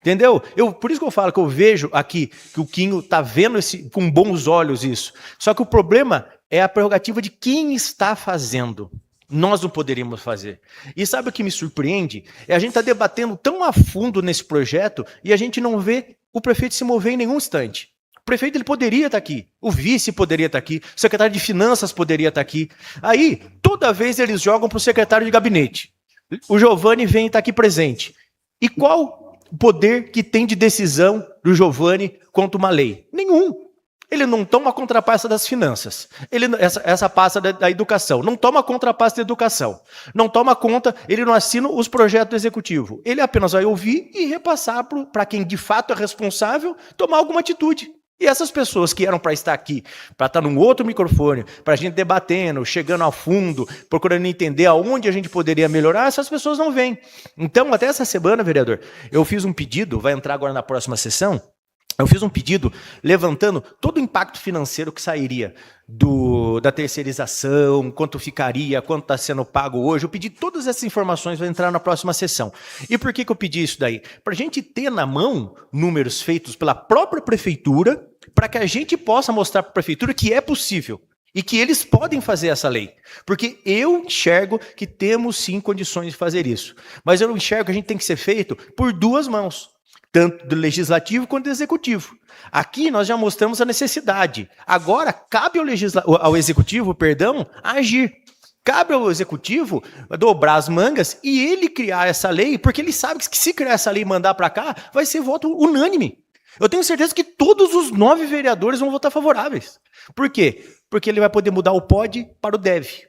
Entendeu? Por isso que eu falo que eu vejo aqui que o Quinho está vendo com bons olhos isso. Só que o problema é a prerrogativa de quem está fazendo. Nós não poderíamos fazer. E sabe o que me surpreende? É a gente estar debatendo tão a fundo nesse projeto e a gente não vê o prefeito se mover em nenhum instante. O prefeito ele poderia estar aqui, o vice poderia estar aqui, o secretário de finanças poderia estar aqui. Aí, toda vez eles jogam para o secretário de gabinete. O Giovanni vem estar aqui presente. E qual o poder que tem de decisão do Giovanni quanto uma lei? Nenhum. Ele não toma a contrapassa das finanças. Essa pasta da educação. Não toma a contrapassa da educação. Não toma conta, ele não assina os projetos do executivo. Ele apenas vai ouvir e repassar para quem de fato é responsável tomar alguma atitude. E essas pessoas que eram para estar aqui, para estar num outro microfone, para a gente debatendo, chegando ao fundo, procurando entender aonde a gente poderia melhorar, essas pessoas não vêm. Então, até essa semana, vereador, eu fiz um pedido, vai entrar agora na próxima sessão, eu fiz um pedido levantando todo o impacto financeiro que sairia da terceirização, quanto ficaria, quanto está sendo pago hoje. Eu pedi todas essas informações, vai entrar na próxima sessão. E por que eu pedi isso daí? Para a gente ter na mão números feitos pela própria prefeitura, para que a gente possa mostrar para a prefeitura que é possível e que eles podem fazer essa lei. Porque eu enxergo que temos sim condições de fazer isso. Mas eu enxergo que a gente tem que ser feito por duas mãos. Tanto do legislativo quanto do executivo. Aqui nós já mostramos a necessidade. Agora, cabe ao executivo, agir. Cabe ao executivo dobrar as mangas e ele criar essa lei, porque ele sabe que se criar essa lei e mandar para cá, vai ser voto unânime. Eu tenho certeza que todos os 9 vereadores vão votar favoráveis. Por quê? Porque ele vai poder mudar o pode para o deve.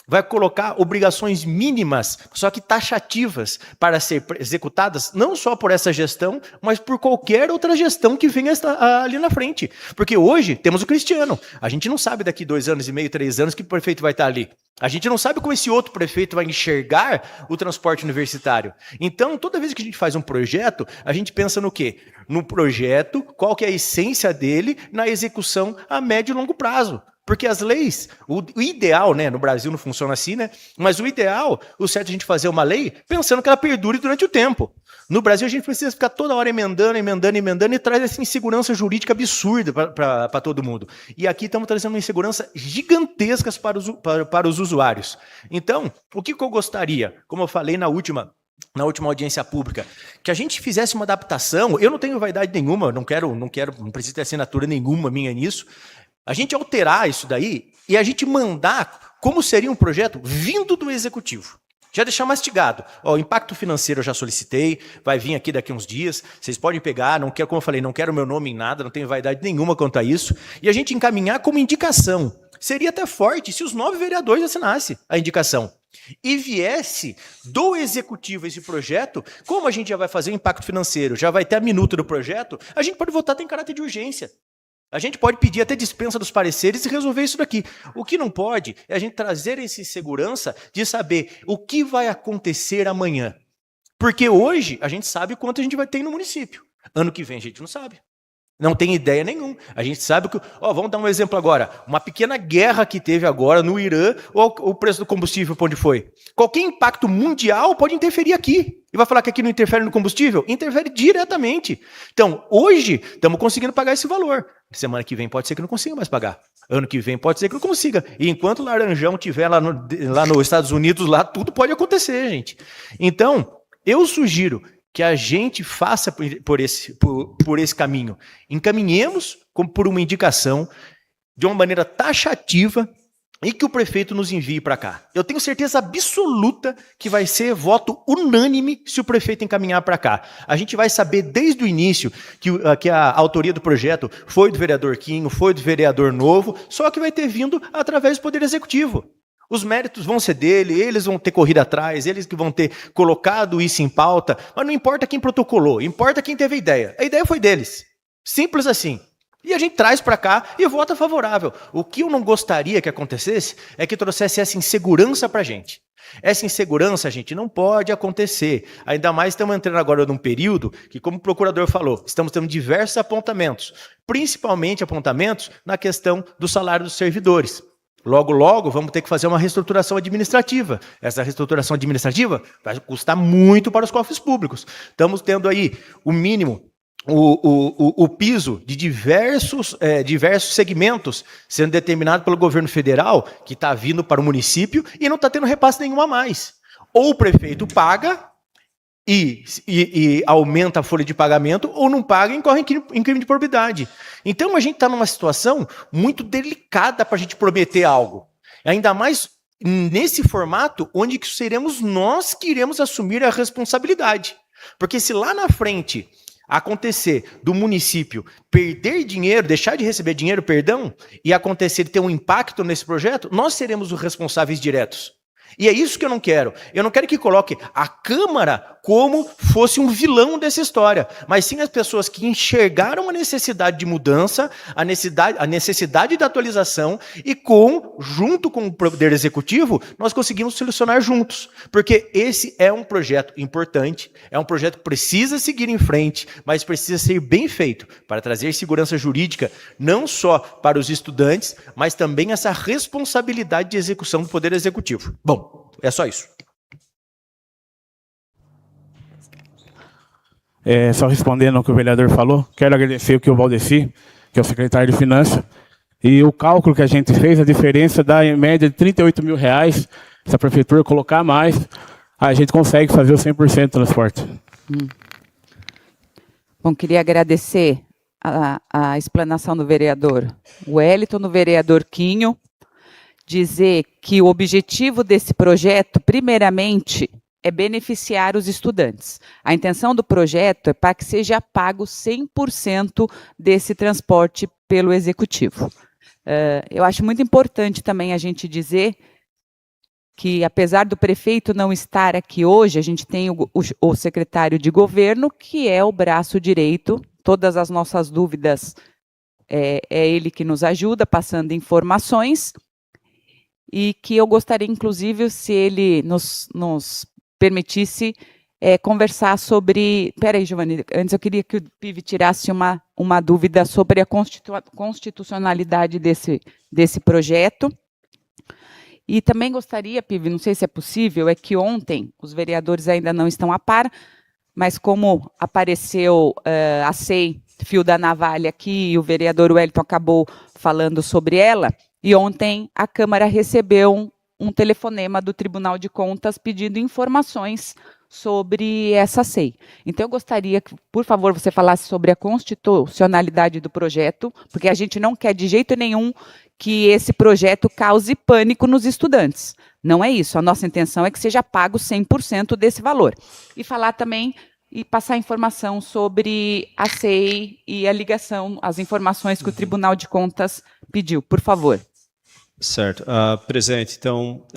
Vai colocar obrigações mínimas, só que taxativas, para ser executadas não só por essa gestão, mas por qualquer outra gestão que venha ali na frente. Porque hoje temos o Cristiano. A gente não sabe daqui 2 anos e meio, 3 anos que o prefeito vai estar ali. A gente não sabe como esse outro prefeito vai enxergar o transporte universitário. Então, toda vez que a gente faz um projeto, a gente pensa no quê? No projeto, qual que é a essência dele na execução a médio e longo prazo. Porque as leis, o ideal, né, no Brasil não funciona assim, né? Mas o ideal, o certo é a gente fazer uma lei pensando que ela perdure durante o tempo. No Brasil a gente precisa ficar toda hora emendando e traz essa insegurança jurídica absurda para todo mundo. E aqui estamos trazendo uma insegurança gigantesca para os usuários. Então, o que eu gostaria, como eu falei na última audiência pública, que a gente fizesse uma adaptação. Eu não tenho vaidade nenhuma, não preciso ter assinatura nenhuma minha nisso. A gente alterar isso daí e a gente mandar como seria um projeto vindo do executivo. Já deixar mastigado. O impacto financeiro eu já solicitei, vai vir aqui daqui uns dias, vocês podem pegar, não quero, como eu falei, não quero meu nome em nada, não tenho vaidade nenhuma quanto a isso, e a gente encaminhar como indicação. Seria até forte se os 9 vereadores assinassem a indicação. E viesse do executivo esse projeto, como a gente já vai fazer o impacto financeiro, já vai ter a minuta do projeto, a gente pode votar até em caráter de urgência. A gente pode pedir até dispensa dos pareceres e resolver isso daqui. O que não pode é a gente trazer essa insegurança de saber o que vai acontecer amanhã. Porque hoje a gente sabe quanto a gente vai ter no município. Ano que vem a gente não sabe. Não tem ideia nenhuma. A gente sabe que... vamos dar um exemplo agora. Uma pequena guerra que teve agora no Irã, o preço do combustível para onde foi. Qualquer impacto mundial pode interferir aqui. E vai falar que aqui não interfere no combustível? Interfere diretamente. Então, hoje, estamos conseguindo pagar esse valor. Semana que vem pode ser que não consiga mais pagar. Ano que vem pode ser que não consiga. E enquanto o Laranjão estiver lá nos Estados Unidos, lá tudo pode acontecer, gente. Então, eu sugiro que a gente faça por esse caminho. Encaminhemos como por uma indicação, de uma maneira taxativa, e que o prefeito nos envie para cá. Eu tenho certeza absoluta que vai ser voto unânime se o prefeito encaminhar para cá. A gente vai saber desde o início que a autoria do projeto foi do vereador Quinho, foi do vereador Novo, só que vai ter vindo através do Poder Executivo. Os méritos vão ser dele, eles vão ter corrido atrás, eles que vão ter colocado isso em pauta, mas não importa quem protocolou, importa quem teve a ideia. A ideia foi deles. Simples assim. E a gente traz para cá e vota favorável. O que eu não gostaria que acontecesse é que trouxesse essa insegurança para a gente. Essa insegurança, gente, não pode acontecer. Ainda mais estamos entrando agora num período que, como o procurador falou, estamos tendo diversos apontamentos, principalmente apontamentos na questão do salário dos servidores. Logo, logo, vamos ter que fazer uma reestruturação administrativa. Essa reestruturação administrativa vai custar muito para os cofres públicos. Estamos tendo aí o mínimo, o piso de diversos segmentos sendo determinado pelo governo federal, que está vindo para o município e não está tendo repasse nenhum a mais. Ou o prefeito paga e aumenta a folha de pagamento, ou não paga e incorre em crime de probidade. Então a gente está numa situação muito delicada para a gente prometer algo. Ainda mais nesse formato onde que seremos nós que iremos assumir a responsabilidade. Porque se lá na frente acontecer do município perder dinheiro, deixar de receber dinheiro, e acontecer de ter um impacto nesse projeto, nós seremos os responsáveis diretos. E é isso que eu não quero. Eu não quero que coloque a Câmara como fosse um vilão dessa história, mas sim as pessoas que enxergaram a necessidade de mudança, a necessidade de atualização e junto com o Poder Executivo, nós conseguimos solucionar juntos. Porque esse é um projeto importante, é um projeto que precisa seguir em frente, mas precisa ser bem feito para trazer segurança jurídica não só para os estudantes, mas também essa responsabilidade de execução do Poder Executivo. Bom, é só isso. Só respondendo ao que o vereador falou, quero agradecer o Valdeci, que é o secretário de Finanças, e o cálculo que a gente fez, a diferença dá em média de R$38 mil. Se a prefeitura colocar mais, a gente consegue fazer o 100% de transporte. Bom, queria agradecer a explanação do vereador Wellington, do vereador Quinho, dizer que o objetivo desse projeto, primeiramente, é beneficiar os estudantes. A intenção do projeto é para que seja pago 100% desse transporte pelo Executivo. Eu acho muito importante também a gente dizer que, apesar do prefeito não estar aqui hoje, a gente tem o secretário de governo, que é o braço direito. Todas as nossas dúvidas, é ele que nos ajuda, passando informações, e que eu gostaria, inclusive, se ele nos permitisse conversar sobre... Peraí, Giovanni, antes eu queria que o PIV tirasse uma dúvida sobre a constitucionalidade desse projeto. E também gostaria, PIV, não sei se é possível, é que ontem os vereadores ainda não estão a par, mas como apareceu a SEI, fio da navalha aqui, e o vereador Wellington acabou falando sobre ela, e ontem a Câmara recebeu um telefonema do Tribunal de Contas pedindo informações sobre essa SEI. Então, eu gostaria que, por favor, você falasse sobre a constitucionalidade do projeto, porque a gente não quer de jeito nenhum que esse projeto cause pânico nos estudantes. Não é isso. A nossa intenção é que seja pago 100% desse valor. E falar também e passar informação sobre a SEI e a ligação, as informações que o Tribunal de Contas pediu. Por favor. Certo. Presidente, então,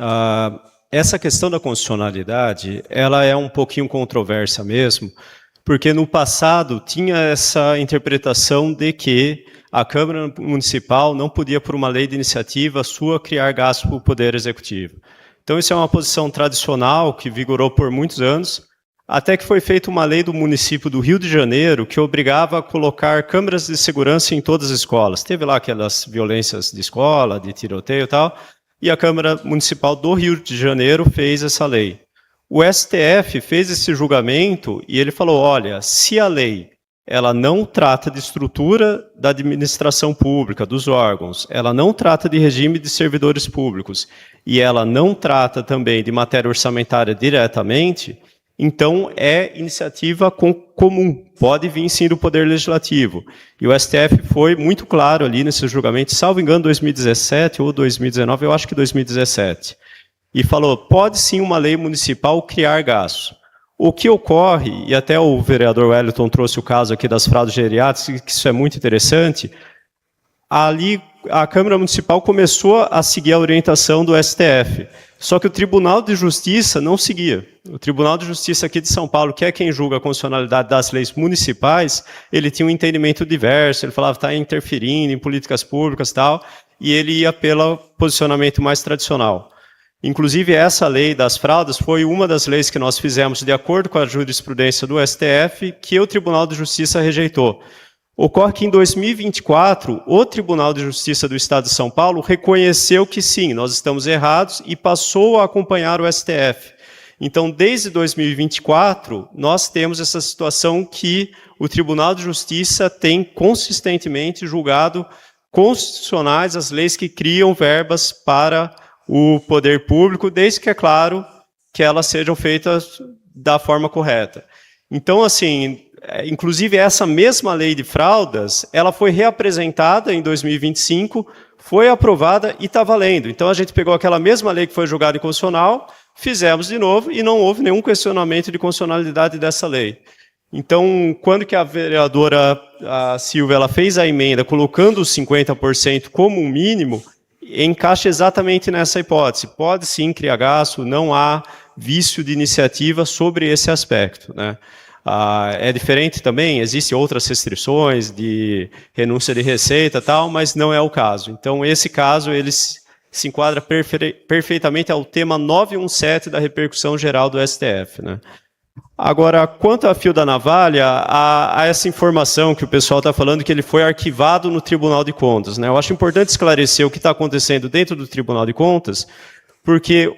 essa questão da constitucionalidade, ela é um pouquinho controversa mesmo, porque no passado tinha essa interpretação de que a Câmara Municipal não podia, por uma lei de iniciativa sua, criar gasto para o Poder Executivo. Então, isso é uma posição tradicional que vigorou por muitos anos, até que foi feita uma lei do município do Rio de Janeiro que obrigava a colocar câmeras de segurança em todas as escolas. Teve lá aquelas violências de escola, de tiroteio e tal, e a Câmara Municipal do Rio de Janeiro fez essa lei. O STF fez esse julgamento e ele falou, olha, se a lei ela não trata de estrutura da administração pública, dos órgãos, ela não trata de regime de servidores públicos e ela não trata também de matéria orçamentária diretamente, então é iniciativa comum, pode vir sim do Poder Legislativo. E o STF foi muito claro ali nesse julgamento, salvo engano, 2017 ou 2019, eu acho que 2017, e falou, pode sim uma lei municipal criar gastos. O que ocorre, e até o vereador Wellington trouxe o caso aqui das fraldas geriátricas, que isso é muito interessante, ali a Câmara Municipal começou a seguir a orientação do STF, só que o Tribunal de Justiça não seguia. O Tribunal de Justiça aqui de São Paulo, que é quem julga a constitucionalidade das leis municipais, ele tinha um entendimento diverso, ele falava que está interferindo em políticas públicas e tal, e ele ia pelo posicionamento mais tradicional. Inclusive, essa lei das fraldas foi uma das leis que nós fizemos de acordo com a jurisprudência do STF, que o Tribunal de Justiça rejeitou. Ocorre que em 2024, o Tribunal de Justiça do Estado de São Paulo reconheceu que sim, nós estamos errados e passou a acompanhar o STF. Então, desde 2024, nós temos essa situação que o Tribunal de Justiça tem consistentemente julgado constitucionais as leis que criam verbas para o poder público, desde que, é claro, que elas sejam feitas da forma correta. Então, assim, inclusive essa mesma lei de fraldas, ela foi reapresentada em 2025, foi aprovada e está valendo. Então, a gente pegou aquela mesma lei que foi julgada inconstitucional, fizemos de novo e não houve nenhum questionamento de constitucionalidade dessa lei. Então, quando que a vereadora Silvia ela fez a emenda colocando os 50% como um mínimo, encaixa exatamente nessa hipótese. Pode sim criar gasto, não há vício de iniciativa sobre esse aspecto, né? É diferente também, existem outras restrições de renúncia de receita e tal, mas não é o caso. Então, esse caso, ele se enquadra perfeitamente ao tema 917 da repercussão geral do STF, né? Agora, quanto a fio da navalha, há essa informação que o pessoal está falando que ele foi arquivado no Tribunal de Contas, né? Eu acho importante esclarecer o que está acontecendo dentro do Tribunal de Contas, porque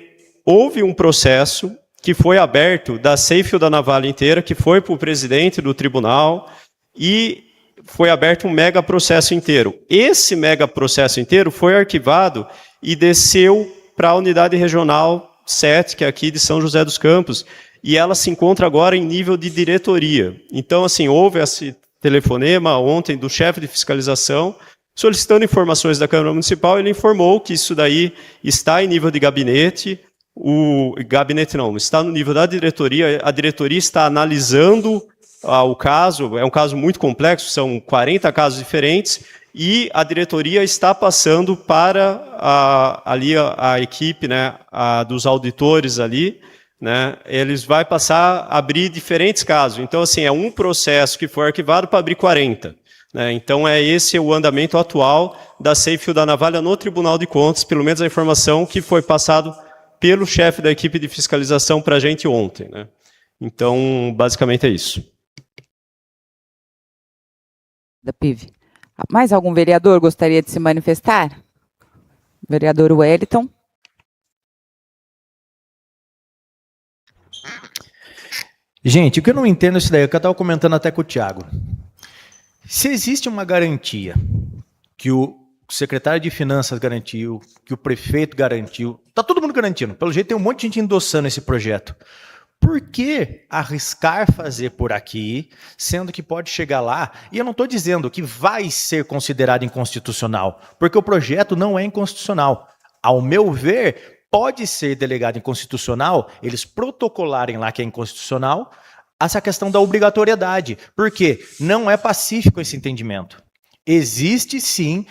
houve um processo que foi aberto da fio da navalha inteira, que foi para o presidente do tribunal, e foi aberto um mega processo inteiro. Esse mega processo inteiro foi arquivado e desceu para a unidade regional 7, que é aqui de São José dos Campos, e ela se encontra agora em nível de diretoria. Então, assim, houve esse telefonema ontem do chefe de fiscalização, solicitando informações da Câmara Municipal, ele informou que isso daí está em nível de gabinete, está no nível da diretoria, a diretoria está analisando o caso, é um caso muito complexo, são 40 casos diferentes, e a diretoria está passando para a equipe, né, dos auditores ali, né, eles vão passar a abrir diferentes casos. Então, assim, é um processo que foi arquivado para abrir 40. Né, então, esse o andamento atual da fio da navalha no Tribunal de Contas, pelo menos a informação que foi passado pelo chefe da equipe de fiscalização para a gente ontem. Né. Então, basicamente é isso. Da PIV. Mais algum vereador gostaria de se manifestar? Vereador Wellington. Gente, o que eu não entendo é isso daí, é o que eu estava comentando até com o Thiago. Se existe uma garantia que o secretário de Finanças garantiu, que o prefeito garantiu, está todo mundo garantindo, pelo jeito tem um monte de gente endossando esse projeto. Por que arriscar fazer por aqui, sendo que pode chegar lá, e eu não estou dizendo que vai ser considerado inconstitucional, porque o projeto não é inconstitucional. Ao meu ver, pode ser delegado inconstitucional, eles protocolarem lá que é inconstitucional, essa questão da obrigatoriedade, porque não é pacífico esse entendimento. Existe sim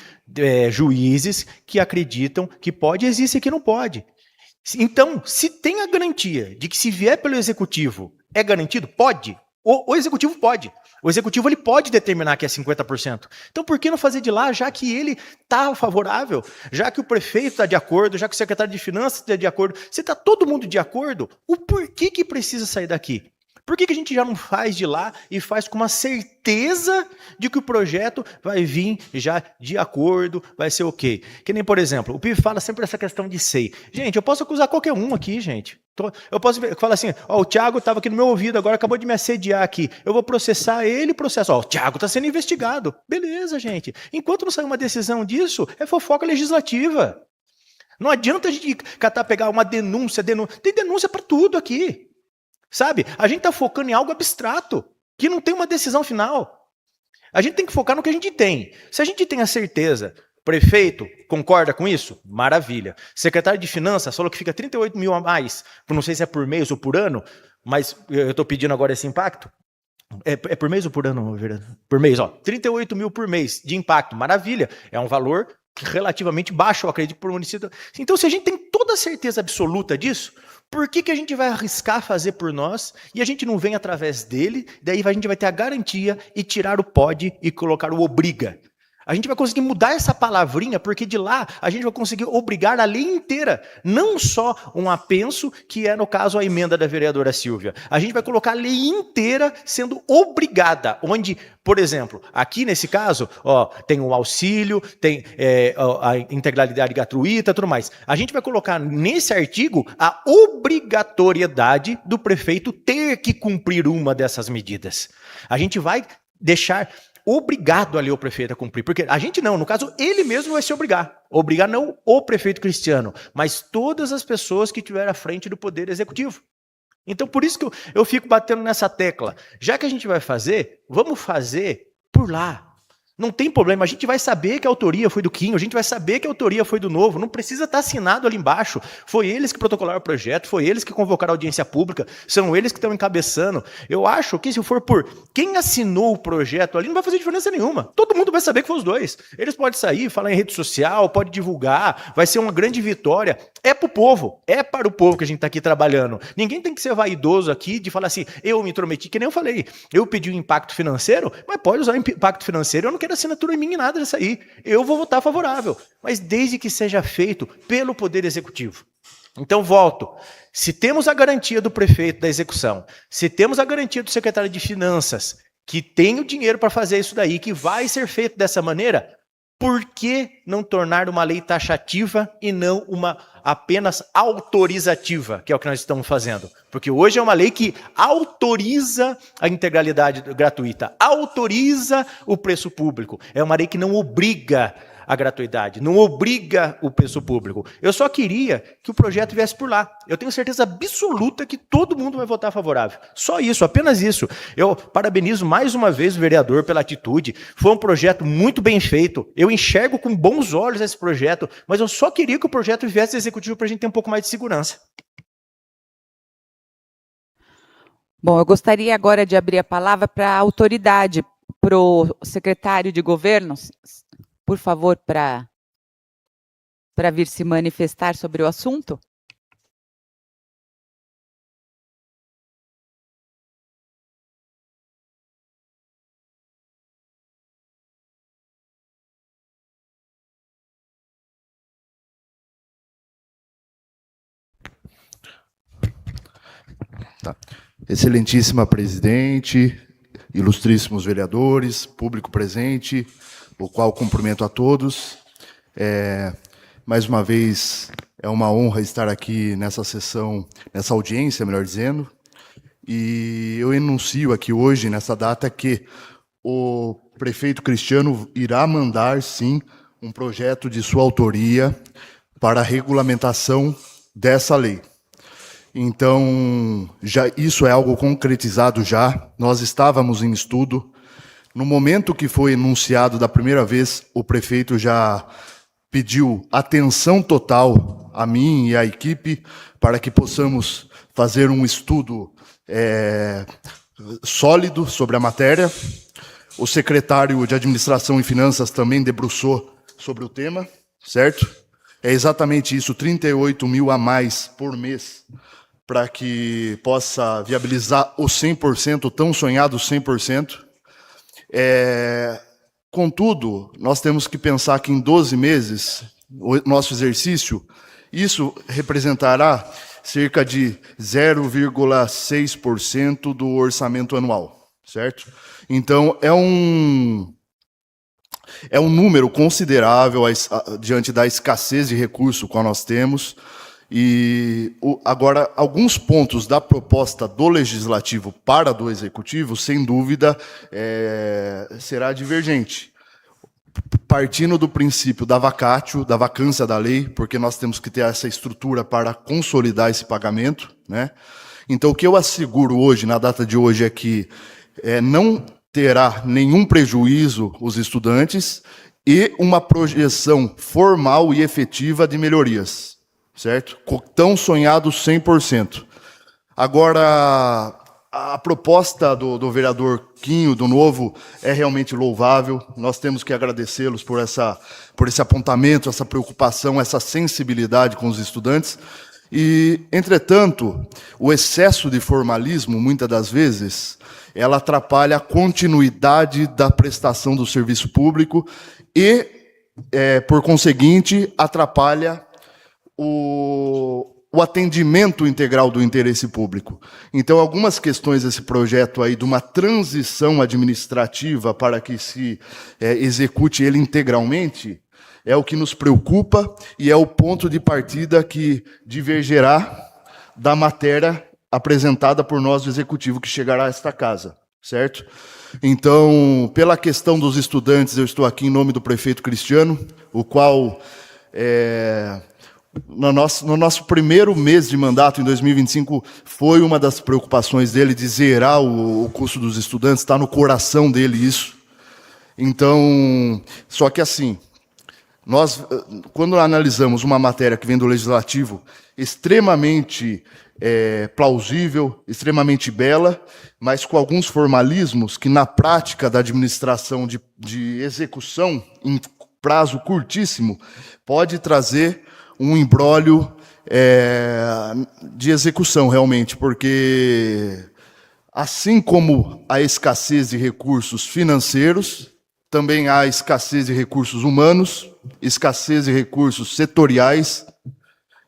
juízes que acreditam que pode, existe que não pode. Então, se tem a garantia de que se vier pelo executivo é garantido, pode. O executivo pode. O executivo ele pode determinar que é 50%. Então, por que não fazer de lá, já que ele está favorável, já que o prefeito está de acordo, já que o secretário de Finanças está de acordo, se está todo mundo de acordo, o porquê que precisa sair daqui? Por que a gente já não faz de lá e faz com uma certeza de que o projeto vai vir já de acordo, vai ser ok? Que nem, por exemplo, o PIV fala sempre essa questão de SEI. Gente, eu posso acusar qualquer um aqui, gente. Eu posso falar assim, ó, o Thiago estava aqui no meu ouvido, agora acabou de me assediar aqui. Eu vou processar ele, processo. Ó, o Thiago está sendo investigado. Beleza, gente. Enquanto não sair uma decisão disso, é fofoca legislativa. Não adianta a gente pegar uma denúncia. Tem denúncia para tudo aqui. Sabe? A gente está focando em algo abstrato, que não tem uma decisão final. A gente tem que focar no que a gente tem. Se a gente tem a certeza, prefeito concorda com isso? Maravilha. Secretário de Finanças falou que fica 38 mil a mais, não sei se é por mês ou por ano, mas eu estou pedindo agora esse impacto. É por mês ou por ano, vereador? Por mês, ó. 38 mil por mês de impacto, maravilha. É um valor relativamente baixo, eu acredito, por município. Então, se a gente tem toda a certeza absoluta disso, por que a gente vai arriscar fazer por nós e a gente não vem através dele? Daí a gente vai ter a garantia e tirar o pode e colocar o obriga. A gente vai conseguir mudar essa palavrinha, porque de lá a gente vai conseguir obrigar a lei inteira, não só um apenso, que é, no caso, a emenda da vereadora Silvia. A gente vai colocar a lei inteira sendo obrigada, onde, por exemplo, aqui nesse caso, ó, tem o auxílio, tem a integralidade gratuita, tudo mais. A gente vai colocar nesse artigo a obrigatoriedade do prefeito ter que cumprir uma dessas medidas. A gente vai deixar obrigado ali o prefeito a cumprir, porque a gente não, no caso, ele mesmo vai se obrigar não o prefeito Cristiano, mas todas as pessoas que estiverem à frente do Poder Executivo. Então, por isso que eu fico batendo nessa tecla. Já que a gente vai fazer, vamos fazer por lá. Não tem problema, a gente vai saber que a autoria foi do Quinho, a gente vai saber que a autoria foi do Novo, não precisa estar assinado ali embaixo. Foi eles que protocolaram o projeto, foi eles que convocaram a audiência pública, são eles que estão encabeçando. Eu acho que se for por quem assinou o projeto ali, não vai fazer diferença nenhuma. Todo mundo vai saber que foi os dois. Eles podem sair, falar em rede social, pode divulgar, vai ser uma grande vitória. É pro povo, é para o povo que a gente está aqui trabalhando. Ninguém tem que ser vaidoso aqui de falar assim, eu me intrometi, que nem eu falei. Eu pedi um impacto financeiro, mas pode usar impacto financeiro, eu não quero assinatura em mim nada disso aí. Eu vou votar favorável, mas desde que seja feito pelo Poder Executivo. Então, volto. Se temos a garantia do prefeito da execução, se temos a garantia do secretário de Finanças, que tem o dinheiro para fazer isso daí, que vai ser feito dessa maneira, por que não tornar uma lei taxativa e não uma apenas autorizativa, que é o que nós estamos fazendo? Porque hoje é uma lei que autoriza a integralidade gratuita, autoriza o preço público. É uma lei que não obriga a gratuidade, não obriga o preço público. Eu só queria que o projeto viesse por lá. Eu tenho certeza absoluta que todo mundo vai votar favorável. Só isso, apenas isso. Eu parabenizo mais uma vez o vereador pela atitude. Foi um projeto muito bem feito. Eu enxergo com bons olhos esse projeto, mas eu só queria que o projeto viesse do executivo para a gente ter um pouco mais de segurança. Bom, eu gostaria agora de abrir a palavra para a autoridade, para o secretário de governo, por favor, para vir se manifestar sobre o assunto. Tá. Excelentíssima presidente, ilustríssimos vereadores, público presente, o qual cumprimento a todos. Mais uma vez, é uma honra estar aqui nessa sessão, nessa audiência, melhor dizendo, e eu enuncio aqui hoje, nessa data, que o prefeito Cristiano irá mandar, sim, um projeto de sua autoria para a regulamentação dessa lei. Então, isso é algo concretizado já, nós estávamos em estudo. No momento que foi enunciado da primeira vez, o prefeito já pediu atenção total a mim e à equipe para que possamos fazer um estudo sólido sobre a matéria. O secretário de Administração e Finanças também debruçou sobre o tema, certo? É exatamente isso, 38 mil a mais por mês, para que possa viabilizar o 100%, o tão sonhado 100%. Contudo, nós temos que pensar que em 12 meses, o nosso exercício, isso representará cerca de 0,6% do orçamento anual, certo? Então, é um número considerável diante da escassez de recurso que nós temos, Agora, alguns pontos da proposta do Legislativo para do Executivo, sem dúvida, será divergente. Partindo do princípio da vacatio, da vacância da lei, porque nós temos que ter essa estrutura para consolidar esse pagamento, né? Então, o que eu asseguro hoje, na data de hoje, é que não terá nenhum prejuízo os estudantes e uma projeção formal e efetiva de melhorias, certo? Tão sonhado 100%. Agora, a proposta do vereador Quinho, do Novo, é realmente louvável. Nós temos que agradecê-los por esse apontamento, essa preocupação, essa sensibilidade com os estudantes. E, entretanto, o excesso de formalismo, muitas das vezes, ela atrapalha a continuidade da prestação do serviço público e, por conseguinte, atrapalha o atendimento integral do interesse público. Então, algumas questões desse projeto aí, de uma transição administrativa para que se execute ele integralmente, é o que nos preocupa e é o ponto de partida que divergerá da matéria apresentada por nós do Executivo que chegará a esta casa, certo? Então, pela questão dos estudantes, eu estou aqui em nome do prefeito Cristiano, o qual, no nosso primeiro mês de mandato, em 2025, foi uma das preocupações dele de zerar o custo dos estudantes, está no coração dele isso. Então, só que assim, nós, quando analisamos uma matéria que vem do Legislativo, extremamente plausível, extremamente bela, mas com alguns formalismos que, na prática da administração de execução, em prazo curtíssimo, pode trazer um imbróglio de execução, realmente, porque, assim como a escassez de recursos financeiros, também há escassez de recursos humanos, escassez de recursos setoriais.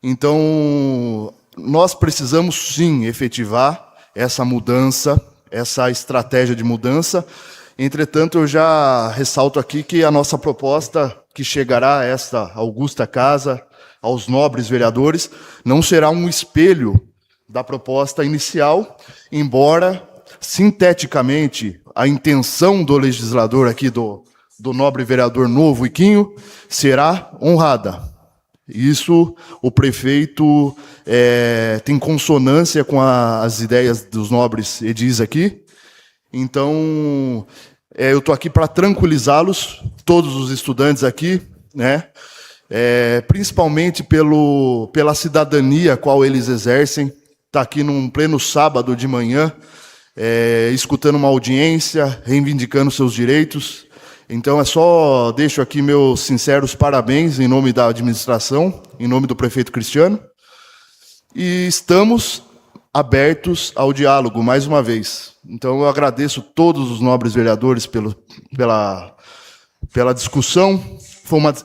Então, nós precisamos, sim, efetivar essa mudança, essa estratégia de mudança. Entretanto, eu já ressalto aqui que a nossa proposta, que chegará a esta augusta casa, aos nobres vereadores, não será um espelho da proposta inicial, embora, sinteticamente, a intenção do legislador aqui, do nobre vereador Novo Quinho, será honrada. Isso o prefeito tem consonância com as ideias dos nobres edis aqui. Então, eu estou aqui para tranquilizá-los, todos os estudantes aqui, né? Principalmente pela cidadania a qual eles exercem. Está aqui num pleno sábado de manhã, escutando uma audiência, reivindicando seus direitos. Então, deixo aqui meus sinceros parabéns em nome da administração, em nome do prefeito Cristiano. E estamos abertos ao diálogo, mais uma vez. Então, eu agradeço todos os nobres vereadores pela discussão.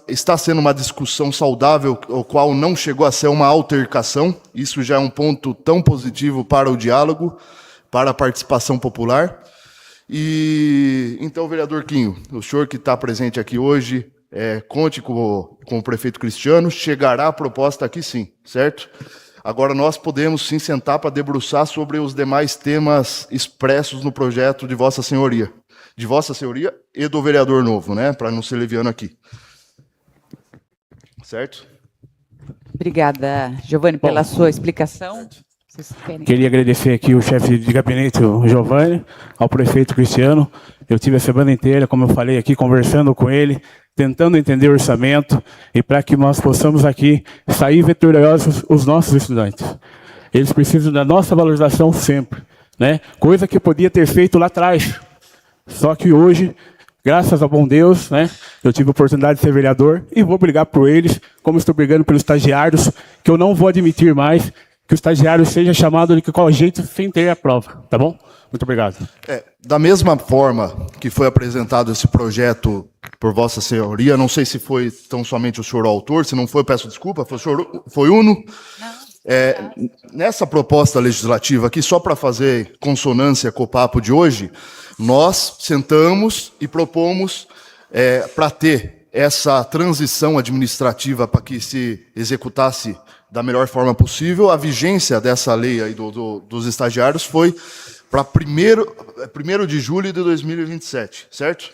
Está sendo uma discussão saudável, o qual não chegou a ser uma altercação. Isso já é um ponto tão positivo para o diálogo, para a participação popular. E então, vereador Quinho, o senhor que está presente aqui hoje, conte com o prefeito Cristiano, chegará a proposta aqui sim, certo? Agora nós podemos sim sentar para debruçar sobre os demais temas expressos no projeto de Vossa Senhoria e do vereador Novo, né? Para não ser leviano aqui. Certo? Obrigada, Giovanni, pela sua explicação. Queria agradecer aqui o chefe de gabinete, o Giovanni, ao prefeito Cristiano. Eu tive a semana inteira, como eu falei aqui, conversando com ele, tentando entender o orçamento e para que nós possamos aqui sair vitoriosos os nossos estudantes. Eles precisam da nossa valorização sempre, né? Coisa que podia ter feito lá atrás. Só que hoje, graças ao bom Deus, né, eu tive a oportunidade de ser vereador e vou brigar por eles, como estou brigando pelos estagiários, que eu não vou admitir mais que o estagiário seja chamado de qualquer jeito sem ter a prova, tá bom? Muito obrigado. Da mesma forma que foi apresentado esse projeto por Vossa Senhoria, não sei se foi tão somente o senhor o autor, se não foi, peço desculpa, foi Uno. Nessa proposta legislativa aqui, só para fazer consonância com o papo de hoje, nós sentamos e propomos para ter essa transição administrativa para que se executasse da melhor forma possível. A vigência dessa lei aí dos estagiários foi para 1º de julho de 2027, certo?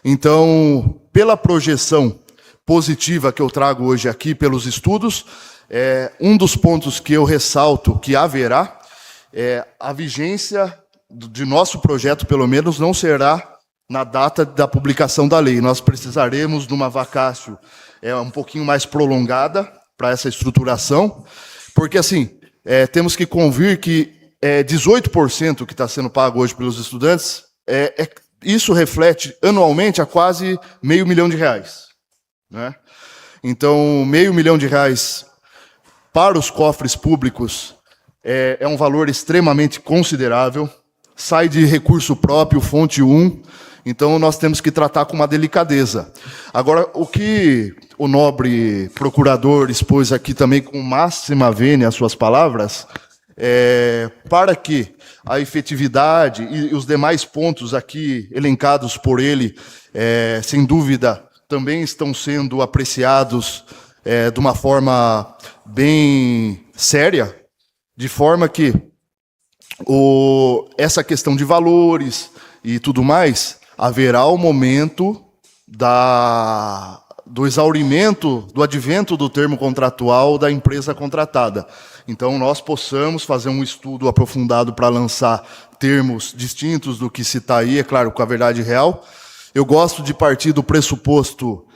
Então, pela projeção positiva que eu trago hoje aqui pelos estudos, um dos pontos que eu ressalto que haverá a vigência de nosso projeto, pelo menos, não será na data da publicação da lei. Nós precisaremos de uma vacácio um pouquinho mais prolongada para essa estruturação, porque, assim, temos que convir que 18% que está sendo pago hoje pelos estudantes, isso reflete anualmente a quase R$500 mil, né? Então, R$500 mil para os cofres públicos é um valor extremamente considerável, sai de recurso próprio, fonte 1, então nós temos que tratar com uma delicadeza. Agora, o que o nobre procurador expôs aqui também com máxima vênia as suas palavras, para que a efetividade e os demais pontos aqui elencados por ele, sem dúvida, também estão sendo apreciados de uma forma bem séria, de forma que essa questão de valores e tudo mais, haverá o momento do exaurimento, do advento do termo contratual da empresa contratada. Então, nós possamos fazer um estudo aprofundado para lançar termos distintos do que se está aí, é claro, com a verdade real. Eu gosto de partir do pressuposto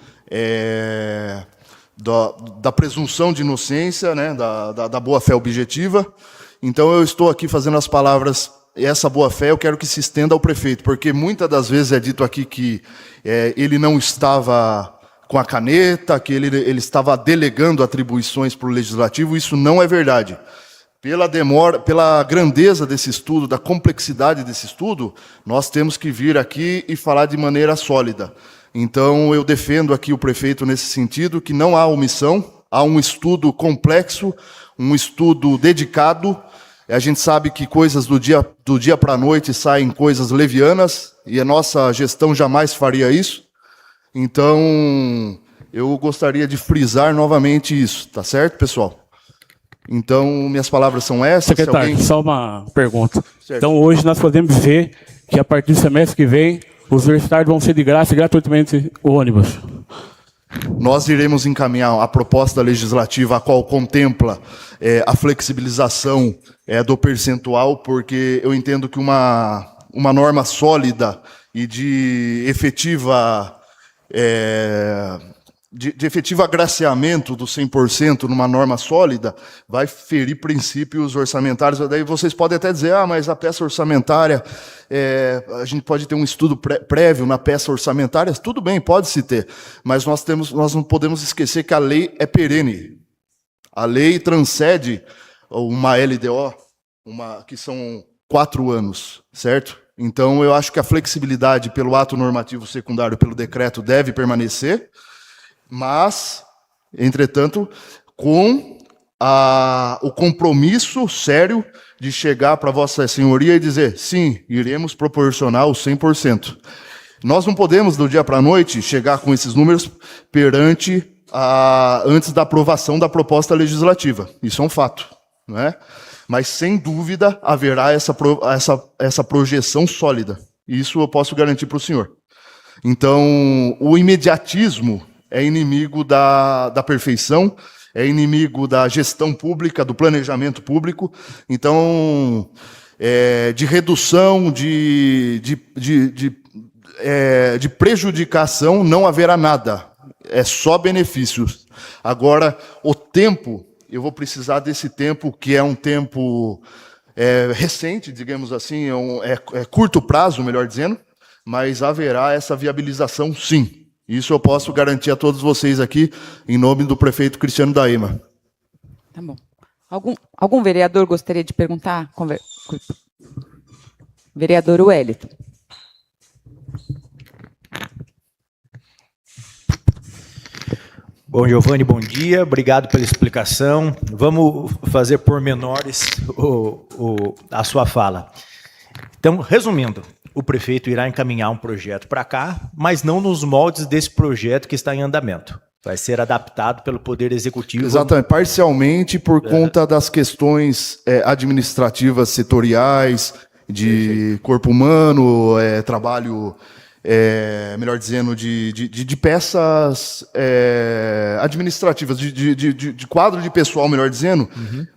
da presunção de inocência, né, da boa-fé objetiva. Então, eu estou aqui fazendo as palavras, essa boa-fé eu quero que se estenda ao prefeito, porque muitas das vezes é dito aqui que ele não estava com a caneta, que ele estava delegando atribuições para o Legislativo. Isso não é verdade. Pela demora, pela grandeza desse estudo, da complexidade desse estudo, nós temos que vir aqui e falar de maneira sólida. Então, eu defendo aqui o prefeito nesse sentido, que não há omissão, há um estudo complexo, um estudo dedicado. A gente sabe que coisas do dia para a noite saem coisas levianas, e a nossa gestão jamais faria isso. Então, eu gostaria de frisar novamente isso, tá certo, pessoal? Então, minhas palavras são essas. Secretário, só uma pergunta. Certo. Então, hoje nós podemos ver que a partir do semestre que vem, os universitários vão ser de graça e gratuitamente o ônibus. Nós iremos encaminhar a proposta legislativa, a qual contempla a flexibilização do percentual, porque eu entendo que uma norma sólida e de efetivo agraciamento do 100% numa norma sólida vai ferir princípios orçamentários. Daí vocês podem até dizer, mas a peça orçamentária, a gente pode ter um estudo prévio na peça orçamentária. Tudo bem, pode-se ter, mas nós não podemos esquecer que a lei é perene. A lei transcende uma LDO, que são 4 anos, certo? Então, eu acho que a flexibilidade pelo ato normativo secundário, pelo decreto, deve permanecer, mas, entretanto, com o compromisso sério de chegar para Vossa Senhoria e dizer, sim, iremos proporcionar o 100%. Nós não podemos, do dia para a noite, chegar com esses números antes da aprovação da proposta legislativa. Isso é um fato, não é? Mas, sem dúvida, haverá essa projeção sólida. Isso eu posso garantir para o senhor. Então, o imediatismo é inimigo da perfeição, é inimigo da gestão pública, do planejamento público. Então, de redução, de prejudicação, não haverá nada. É só benefícios. Agora, o tempo, eu vou precisar desse tempo, que é um tempo recente, digamos assim, é curto prazo, melhor dizendo, mas haverá essa viabilização, sim. Isso eu posso garantir a todos vocês aqui, em nome do prefeito Cristiano Daima. Tá bom. Algum vereador gostaria de perguntar? Vereador Wellington. Bom, Giovanni, bom dia. Obrigado pela explicação. Vamos fazer pormenores a sua fala. Então, resumindo, o prefeito irá encaminhar um projeto para cá, mas não nos moldes desse projeto que está em andamento. Vai ser adaptado pelo Poder Executivo. Exatamente, parcialmente por conta das questões administrativas setoriais, de corpo humano, trabalho, melhor dizendo, de peças administrativas, de quadro de pessoal, melhor dizendo,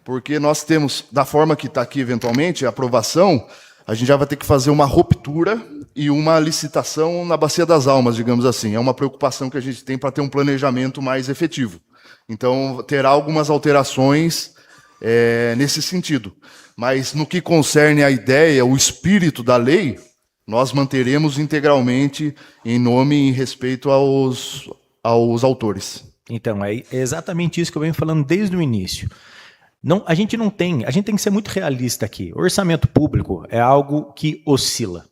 porque nós temos, da forma que está aqui eventualmente, a aprovação, a gente já vai ter que fazer uma ruptura e uma licitação na Bacia das Almas, digamos assim. É uma preocupação que a gente tem para ter um planejamento mais efetivo. Então, terá algumas alterações nesse sentido. Mas, no que concerne a ideia, o espírito da lei, nós manteremos integralmente em nome e em respeito aos autores. Então, é exatamente isso que eu venho falando desde o início. A gente tem que ser muito realista aqui. O orçamento público é algo que oscila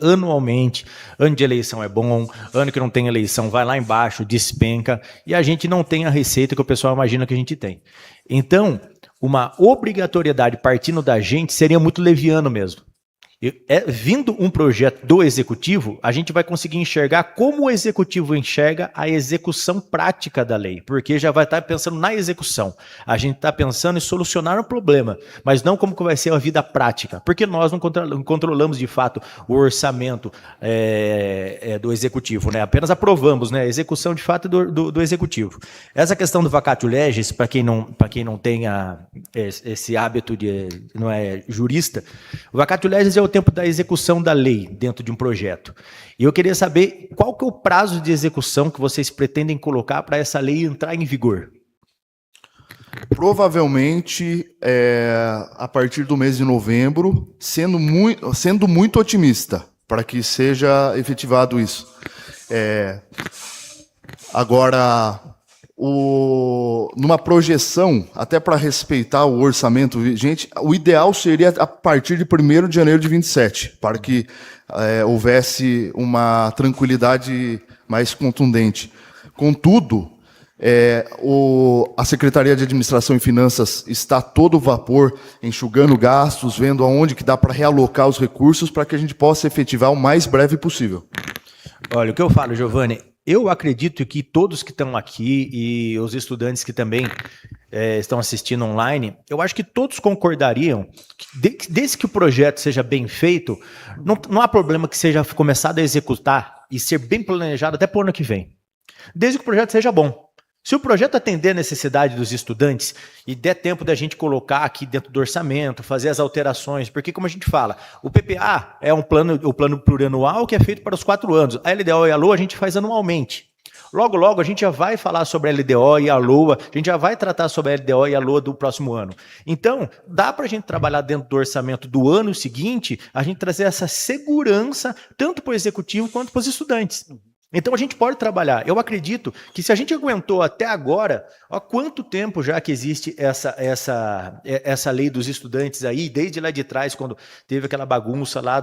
anualmente. Ano de eleição é bom, ano que não tem eleição vai lá embaixo, despenca, e a gente não tem a receita que o pessoal imagina que a gente tem. Então, uma obrigatoriedade partindo da gente seria muito leviano mesmo. Vindo um projeto do Executivo, a gente vai conseguir enxergar como o Executivo enxerga a execução prática da lei, porque já vai estar pensando na execução. A gente está pensando em solucionar um problema, mas não como que vai ser a vida prática, porque nós não controlamos de fato o orçamento do Executivo, né? Apenas aprovamos, né? A execução de fato do Executivo. Essa questão do vacatio legis, para quem não tenha esse hábito não é jurista, o vacatio legis é o tempo da execução da lei dentro de um projeto. E eu queria saber qual que é o prazo de execução que vocês pretendem colocar para essa lei entrar em vigor. Provavelmente a partir do mês de novembro, sendo muito otimista para que seja efetivado isso. Agora, numa projeção, até para respeitar o orçamento, gente, o ideal seria a partir de 1º de janeiro de 27, para que houvesse uma tranquilidade mais contundente. Contudo, a Secretaria de Administração e Finanças está a todo vapor, enxugando gastos, vendo aonde que dá para realocar os recursos para que a gente possa efetivar o mais breve possível. Olha, o que eu falo, Giovanni, eu acredito que todos que estão aqui e os estudantes que também estão assistindo online, eu acho que todos concordariam que desde que o projeto seja bem feito, não há problema que seja começado a executar e ser bem planejado até para o ano que vem. Desde que o projeto seja bom. Se o projeto atender a necessidade dos estudantes e der tempo da gente colocar aqui dentro do orçamento, fazer as alterações, porque como a gente fala, o PPA é o plano plurianual que é feito para os 4 anos. A LDO e a LOA a gente faz anualmente. Logo a gente já vai falar sobre a LDO e a LOA, a gente já vai tratar sobre a LDO e a LOA do próximo ano. Então, dá para a gente trabalhar dentro do orçamento do ano seguinte, a gente trazer essa segurança tanto para o executivo quanto para os estudantes. Então a gente pode trabalhar. Eu acredito que se a gente aguentou até agora, há quanto tempo já que existe essa lei dos estudantes aí, desde lá de trás, quando teve aquela bagunça lá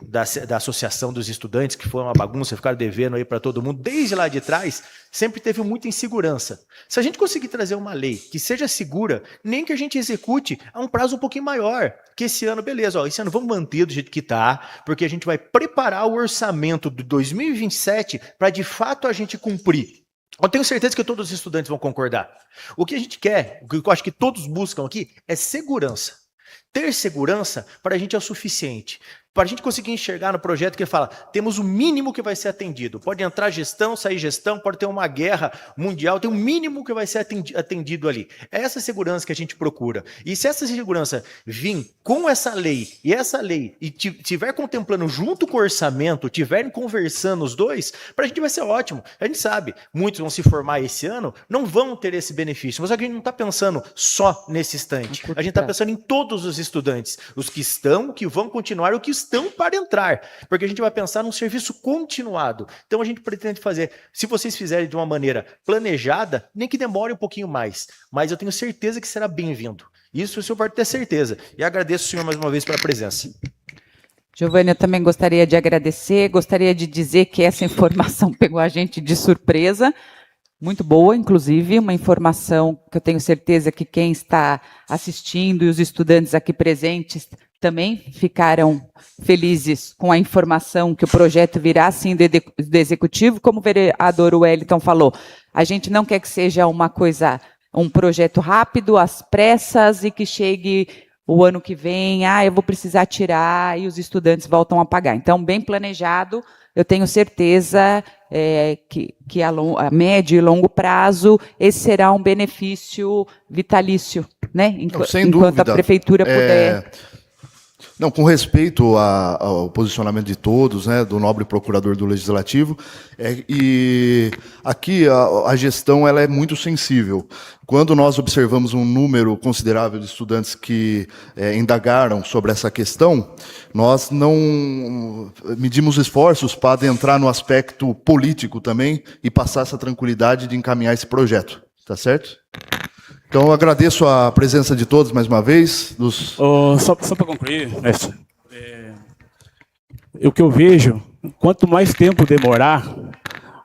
da Associação dos Estudantes, que foi uma bagunça, ficaram devendo aí para todo mundo, desde lá de trás, sempre teve muita insegurança. Se a gente conseguir trazer uma lei que seja segura, nem que a gente execute a um prazo um pouquinho maior, que esse ano, beleza, esse ano vamos manter do jeito que está, porque a gente vai preparar o orçamento de 2027 para de fato a gente cumprir. Eu tenho certeza que todos os estudantes vão concordar. O que a gente quer, o que eu acho que todos buscam aqui, é segurança. Ter segurança para a gente é o suficiente. Para a gente conseguir enxergar no projeto que ele fala, temos o mínimo que vai ser atendido. Pode entrar gestão, sair gestão, pode ter uma guerra mundial, tem um mínimo que vai ser atendido ali. É essa segurança que a gente procura. E se essa segurança vir com essa lei, e essa lei estiver contemplando junto com o orçamento, estiverem conversando os dois, para a gente vai ser ótimo. A gente sabe, muitos vão se formar esse ano, não vão ter esse benefício. Mas a gente não está pensando só nesse instante. A gente está pensando em todos os estudantes. Os que estão, que vão continuar, o que estão para entrar, porque a gente vai pensar num serviço continuado. Então a gente pretende fazer, se vocês fizerem de uma maneira planejada, nem que demore um pouquinho mais, mas eu tenho certeza que será bem-vindo. Isso o senhor pode ter certeza. E agradeço o senhor mais uma vez pela presença. Giovanni, eu também gostaria de agradecer, gostaria de dizer que essa informação pegou a gente de surpresa, muito boa, inclusive, uma informação que eu tenho certeza que quem está assistindo e os estudantes aqui presentes também ficaram felizes com a informação que o projeto virá sim do Executivo. Como o vereador Wellington falou, a gente não quer que seja uma coisa, um projeto rápido, às pressas, e que chegue o ano que vem, eu vou precisar tirar, e os estudantes voltam a pagar. Então, bem planejado, eu tenho certeza que a médio e longo prazo esse será um benefício vitalício, né? Sem enquanto dúvida. A prefeitura puder. Não, com respeito ao posicionamento de todos, né, do nobre procurador do Legislativo, e aqui a gestão ela é muito sensível. Quando nós observamos um número considerável de estudantes que indagaram sobre essa questão, nós não medimos esforços para adentrar no aspecto político também e passar essa tranquilidade de encaminhar esse projeto. Tá certo? Então, eu agradeço a presença de todos mais uma vez. Só para concluir, mestre, o que eu vejo, quanto mais tempo demorar,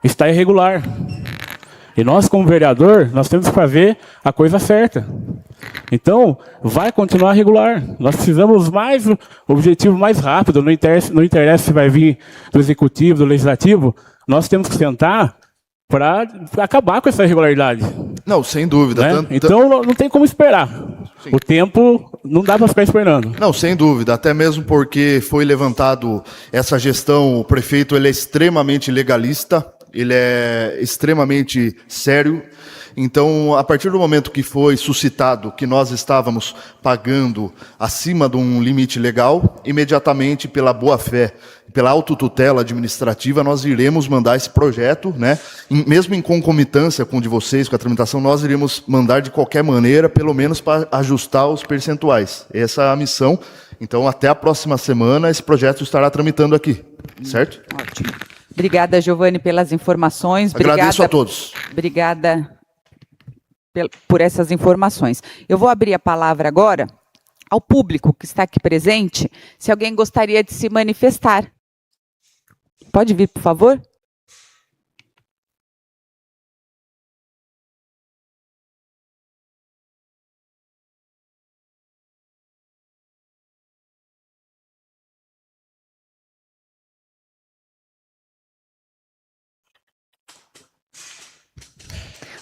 está irregular. E nós, como vereador, nós temos que fazer a coisa certa. Então, vai continuar regular. Nós precisamos mais, o objetivo mais rápido, não interessa se vai vir do Executivo, do Legislativo, nós temos que sentar para acabar com essa irregularidade. Não, sem dúvida. Né? Então, não tem como esperar. Sim. O tempo não dá para ficar esperando. Não, sem dúvida. Até mesmo porque foi levantado essa gestão, o prefeito ele é extremamente legalista, ele é extremamente sério. Então, a partir do momento que foi suscitado que nós estávamos pagando acima de um limite legal, imediatamente, pela boa-fé, pela autotutela administrativa, nós iremos mandar esse projeto, né? Mesmo em concomitância com o de vocês, com a tramitação, nós iremos mandar de qualquer maneira, pelo menos para ajustar os percentuais. Essa é a missão. Então, até a próxima semana, esse projeto estará tramitando aqui, certo? Ótimo. Obrigada, Giovanni, pelas informações. Agradeço a todos. Obrigada por essas informações. Eu vou abrir a palavra agora ao público que está aqui presente, se alguém gostaria de se manifestar. Pode vir, por favor?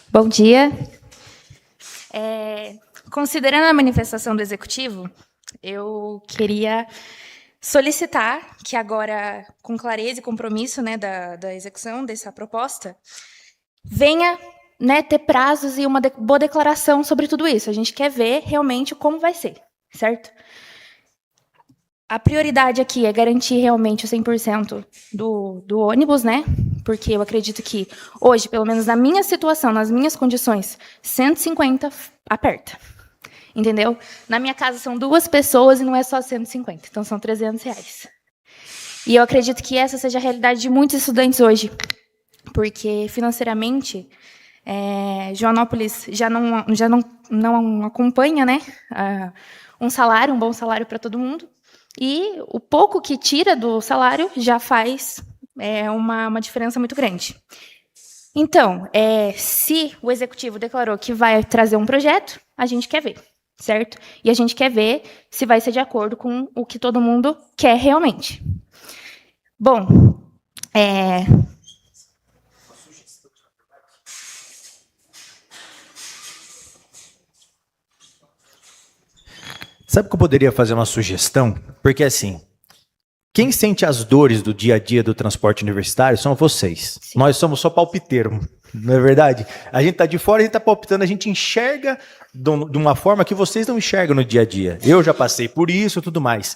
Bom dia. Considerando a manifestação do Executivo, eu queria solicitar que agora, com clareza e compromisso, né, da execução dessa proposta, venha, né, ter prazos e uma boa declaração sobre tudo isso. A gente quer ver realmente como vai ser, certo? A prioridade aqui é garantir realmente o 100% do ônibus, né? Porque eu acredito que hoje, pelo menos na minha situação, nas minhas condições, 150 aperta. Entendeu? Na minha casa são 2 pessoas e não é só 150, então são R$300. E eu acredito que essa seja a realidade de muitos estudantes hoje, porque financeiramente Joanópolis já não acompanha, né, um bom salário para todo mundo, e o pouco que tira do salário já faz uma diferença muito grande. Então, se o Executivo declarou que vai trazer um projeto, a gente quer ver, certo? E a gente quer ver se vai ser de acordo com o que todo mundo quer realmente. Bom, Sabe que eu poderia fazer uma sugestão? Porque, assim, quem sente as dores do dia a dia do transporte universitário são vocês. Sim. Nós somos só palpiteiro, não é verdade? A gente está de fora, a gente está palpitando, a gente enxerga de uma forma que vocês não enxergam no dia a dia. Eu já passei por isso e tudo mais.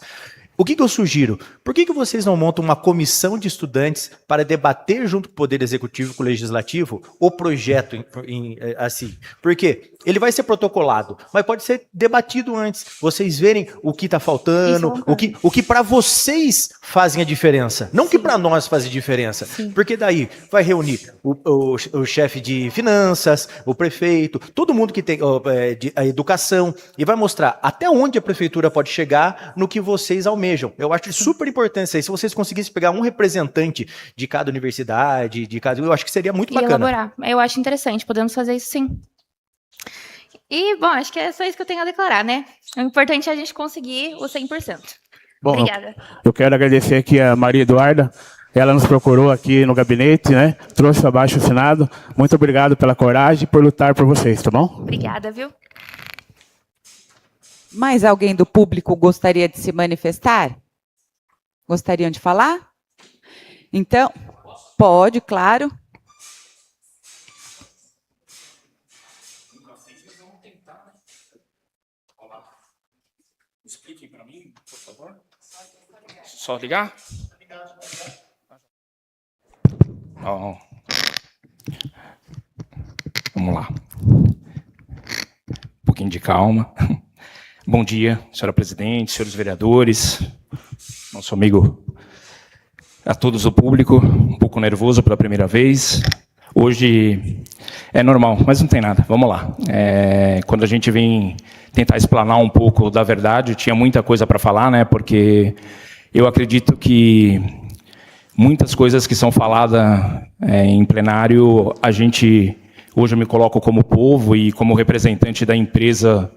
O que eu sugiro? Por que vocês não montam uma comissão de estudantes para debater junto com o Poder Executivo e com o Legislativo o projeto assim? Porque ele vai ser protocolado, mas pode ser debatido antes. Vocês verem o que está faltando, o que para vocês fazem a diferença. Não que para nós faz a diferença. Sim. Porque daí vai reunir o chefe de finanças, o prefeito, todo mundo que tem a educação, e vai mostrar até onde a prefeitura pode chegar no que vocês almejam. Eu acho super importante isso aí. Se vocês conseguissem pegar um representante de cada universidade, eu acho que seria muito bacana. Elaborar. Eu acho interessante, podemos fazer isso sim. E, bom, acho que é só isso que eu tenho a declarar, né? O importante é a gente conseguir o 100%. Bom, Obrigada. eu quero agradecer aqui a Maria Eduarda. Ela nos procurou aqui no gabinete, né? Trouxe o abaixo-assinado. Muito obrigado pela coragem e por lutar por vocês, tá bom? Obrigada, viu? Mais alguém do público gostaria de se manifestar? Gostariam de falar? Então, pode, claro. Expliquem para mim, por favor. Só ligar? Oh. Vamos lá. Um pouquinho de calma. Bom dia, senhora presidente, senhores vereadores, nosso amigo, a todos o público, um pouco nervoso pela primeira vez. Hoje é normal, mas não tem nada, vamos lá. Quando a gente vem tentar explanar um pouco da verdade, tinha muita coisa para falar, né? Porque eu acredito que muitas coisas que são faladas em plenário, hoje eu me coloco como povo e como representante da empresa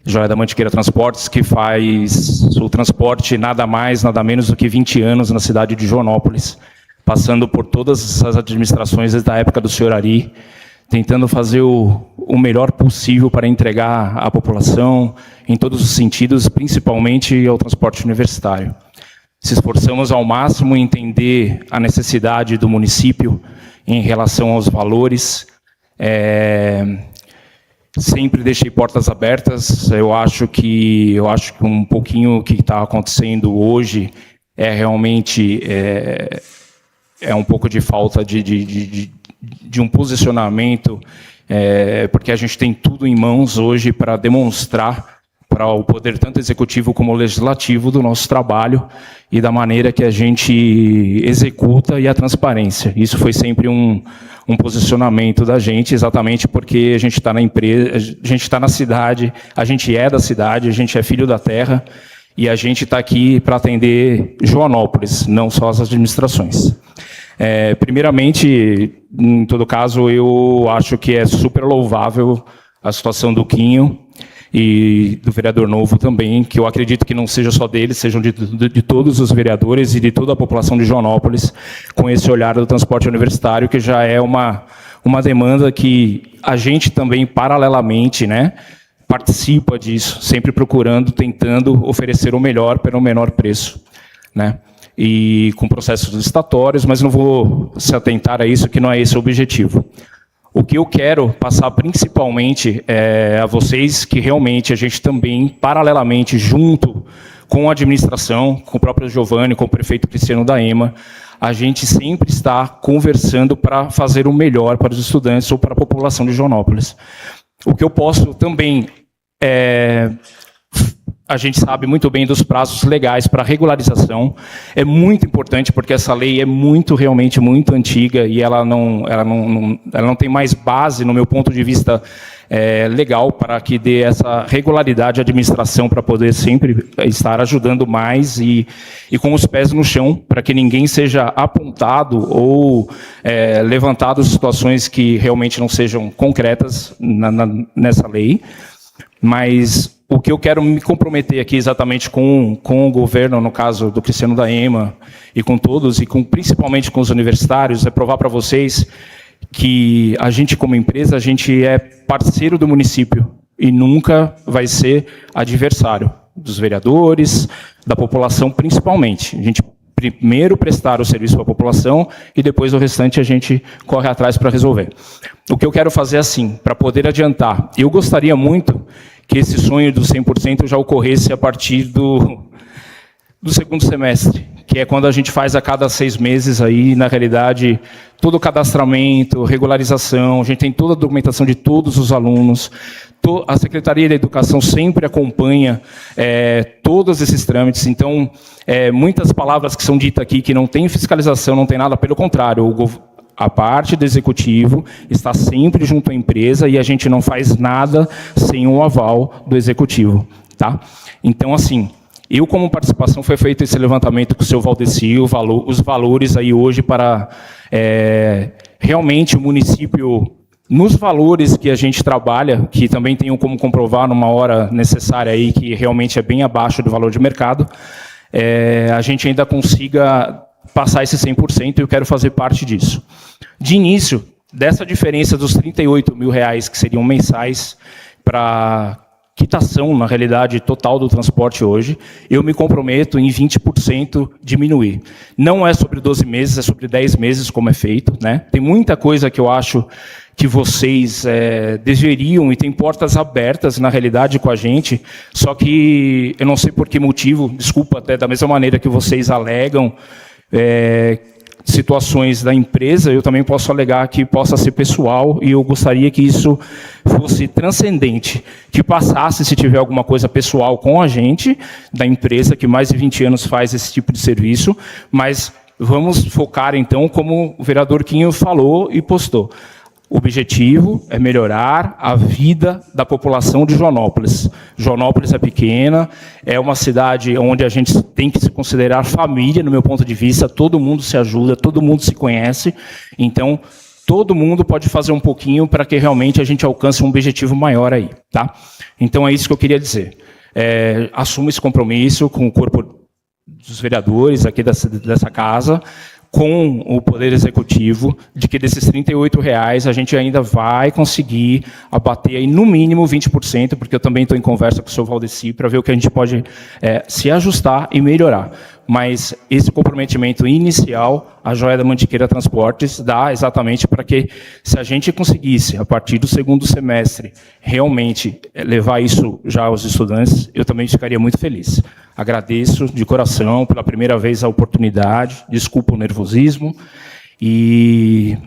Joia da Mantiqueira Transportes, que faz o transporte nada mais, nada menos do que 20 anos na cidade de Joanópolis, passando por todas as administrações desde a época do senhor Ari, tentando fazer o melhor possível para entregar à população, em todos os sentidos, principalmente ao transporte universitário. Se esforçamos ao máximo em entender a necessidade do município em relação aos valores. Sempre deixei portas abertas. Eu acho que um pouquinho o que está acontecendo hoje é realmente um pouco de falta de um posicionamento, porque a gente tem tudo em mãos hoje para demonstrar para o poder tanto executivo como legislativo do nosso trabalho e da maneira que a gente executa e a transparência. Isso foi sempre um posicionamento da gente, exatamente porque a gente está na empresa, a gente está na cidade, a gente é da cidade, a gente é filho da terra e a gente está aqui para atender Joanópolis, não só as administrações. Primeiramente, em todo caso, eu acho que é super louvável a situação do Quinho e do vereador novo também, que eu acredito que não seja só deles, sejam de todos os vereadores e de toda a população de Joanópolis, com esse olhar do transporte universitário, que já é uma demanda que a gente também, paralelamente, né, participa disso, sempre procurando, tentando oferecer o melhor pelo menor preço, né? E com processos licitatórios, mas não vou se atentar a isso, que não é esse o objetivo. O que eu quero passar principalmente a vocês, que realmente a gente também, paralelamente, junto com a administração, com o próprio Giovanni, com o prefeito Cristiano da EMA, a gente sempre está conversando para fazer o melhor para os estudantes ou para a população de Joanópolis. O que eu posso também a gente sabe muito bem dos prazos legais para regularização. É muito importante porque essa lei é realmente muito antiga e ela não tem mais base, no meu ponto de vista, legal para que dê essa regularidade à administração para poder sempre estar ajudando mais e com os pés no chão para que ninguém seja apontado ou levantado situações que realmente não sejam concretas nessa lei. Mas o que eu quero me comprometer aqui exatamente com o governo, no caso do Cristiano da EMA, e com todos, e principalmente com os universitários, é provar para vocês que a gente, como empresa, a gente é parceiro do município e nunca vai ser adversário dos vereadores, da população principalmente. A gente primeiro prestar o serviço para a população e depois o restante a gente corre atrás para resolver. O que eu quero fazer assim, para poder adiantar, eu gostaria muito que esse sonho do 100% já ocorresse a partir do segundo semestre, que é quando a gente faz a cada 6 meses aí, na realidade, todo o cadastramento, regularização, a gente tem toda a documentação de todos os alunos, a Secretaria da Educação sempre acompanha todos esses trâmites, então, muitas palavras que são ditas aqui que não tem fiscalização, não tem nada, pelo contrário, a parte do executivo está sempre junto à empresa e a gente não faz nada sem o aval do executivo, tá? Então, assim, eu como participação foi feito esse levantamento com o seu Valdeci, os valores aí hoje para realmente o município Nos valores que a gente trabalha, que também tenho como comprovar numa hora necessária aí, que realmente é bem abaixo do valor de mercado, a gente ainda consiga passar esse 100% e eu quero fazer parte disso. De início, dessa diferença dos R$38 mil que seriam mensais para quitação, na realidade, total do transporte hoje, eu me comprometo em 20% diminuir. Não é sobre 12 meses, é sobre 10 meses, como é feito, né? Tem muita coisa que eu acho que vocês deveriam, e tem portas abertas, na realidade, com a gente, só que eu não sei por que motivo, desculpa, até da mesma maneira que vocês alegam situações da empresa, eu também posso alegar que possa ser pessoal, e eu gostaria que isso fosse transcendente, que passasse, se tiver alguma coisa pessoal com a gente, da empresa, que mais de 20 anos faz esse tipo de serviço, mas vamos focar, então, como o vereador Quinho falou e postou. O objetivo é melhorar a vida da população de Joanópolis. Joanópolis é pequena, é uma cidade onde a gente tem que se considerar família, no meu ponto de vista, todo mundo se ajuda, todo mundo se conhece, então todo mundo pode fazer um pouquinho para que realmente a gente alcance um objetivo maior aí, tá? Então é isso que eu queria dizer. Assumo esse compromisso com o corpo dos vereadores aqui dessa casa, com o Poder Executivo, de que desses R$38 a gente ainda vai conseguir abater aí no mínimo 20%, porque eu também estou em conversa com o senhor Valdeci para ver o que a gente pode se ajustar e melhorar. Mas esse comprometimento inicial, a Joia da Mantiqueira Transportes dá exatamente para que, se a gente conseguisse, a partir do segundo semestre, realmente levar isso já aos estudantes, eu também ficaria muito feliz. Agradeço de coração pela primeira vez a oportunidade, desculpa o nervosismo, e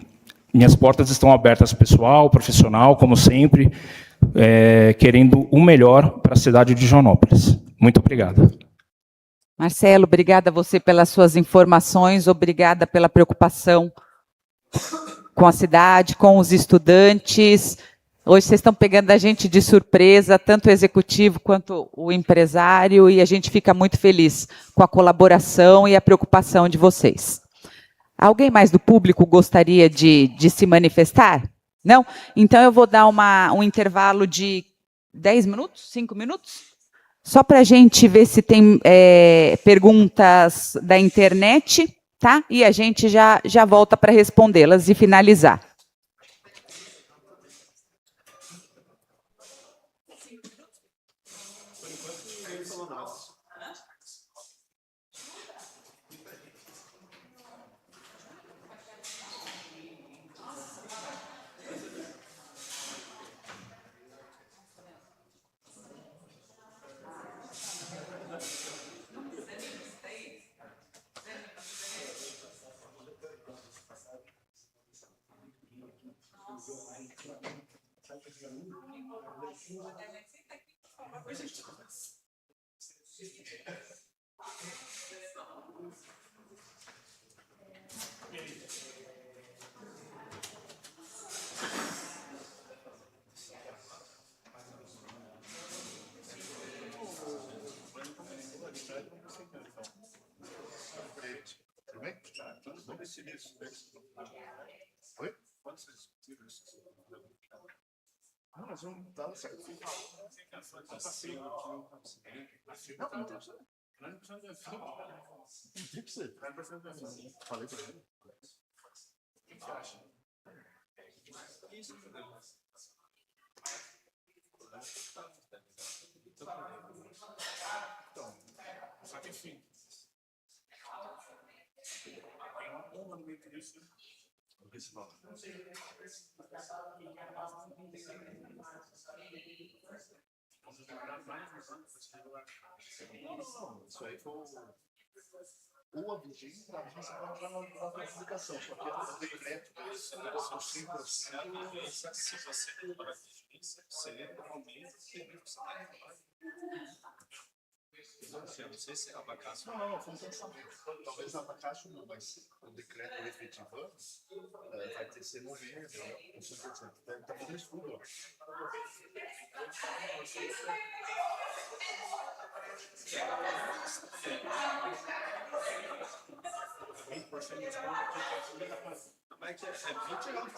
minhas portas estão abertas pessoal, profissional, como sempre, querendo o melhor para a cidade de Joanópolis. Muito obrigado. Marcelo, obrigada a você pelas suas informações, obrigada pela preocupação com a cidade, com os estudantes. Hoje vocês estão pegando a gente de surpresa, tanto o executivo quanto o empresário, e a gente fica muito feliz com a colaboração e a preocupação de vocês. Alguém mais do público gostaria de se manifestar? Não? Então eu vou dar um intervalo de 10 minutos, 5 minutos? Só para a gente ver se tem perguntas da internet, tá? E a gente já volta para respondê-las e finalizar. Oi? Não, mas não tá certo. Não tem que ser. Não tem que ser. Falei pra ele. O que você acha? Isso. Então, só que enfim. O que você fala? Não, isso aí foi o aviso para a gente entrar na publicação, só que o decreto do 5%. Se você aumenta, eu não sei se é abacaxi. Não, foi um pensamento. Talvez abacaxi não, mas o decreto efetivando vai ter que ser novembro, com 5%. Está fazendo estudo, ó. Como é que é? É 20 anos.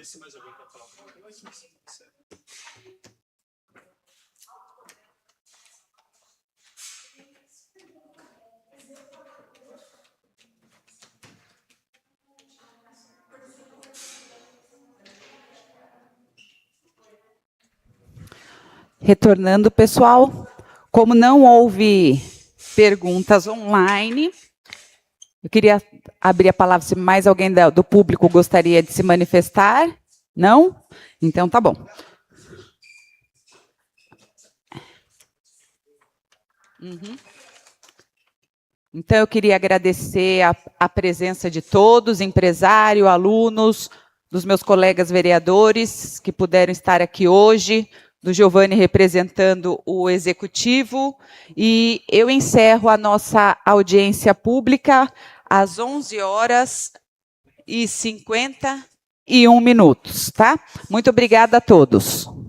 Esse mais alguém quer falar? Retornando, pessoal, como não houve perguntas online, eu queria abrir a palavra se mais alguém do público gostaria de se manifestar. Não? Então, tá bom. Então, eu queria agradecer a presença de todos, empresário, alunos, dos meus colegas vereadores que puderam estar aqui hoje, do Giovanni representando o Executivo, e eu encerro a nossa audiência pública às 11h51, tá? Muito obrigada a todos.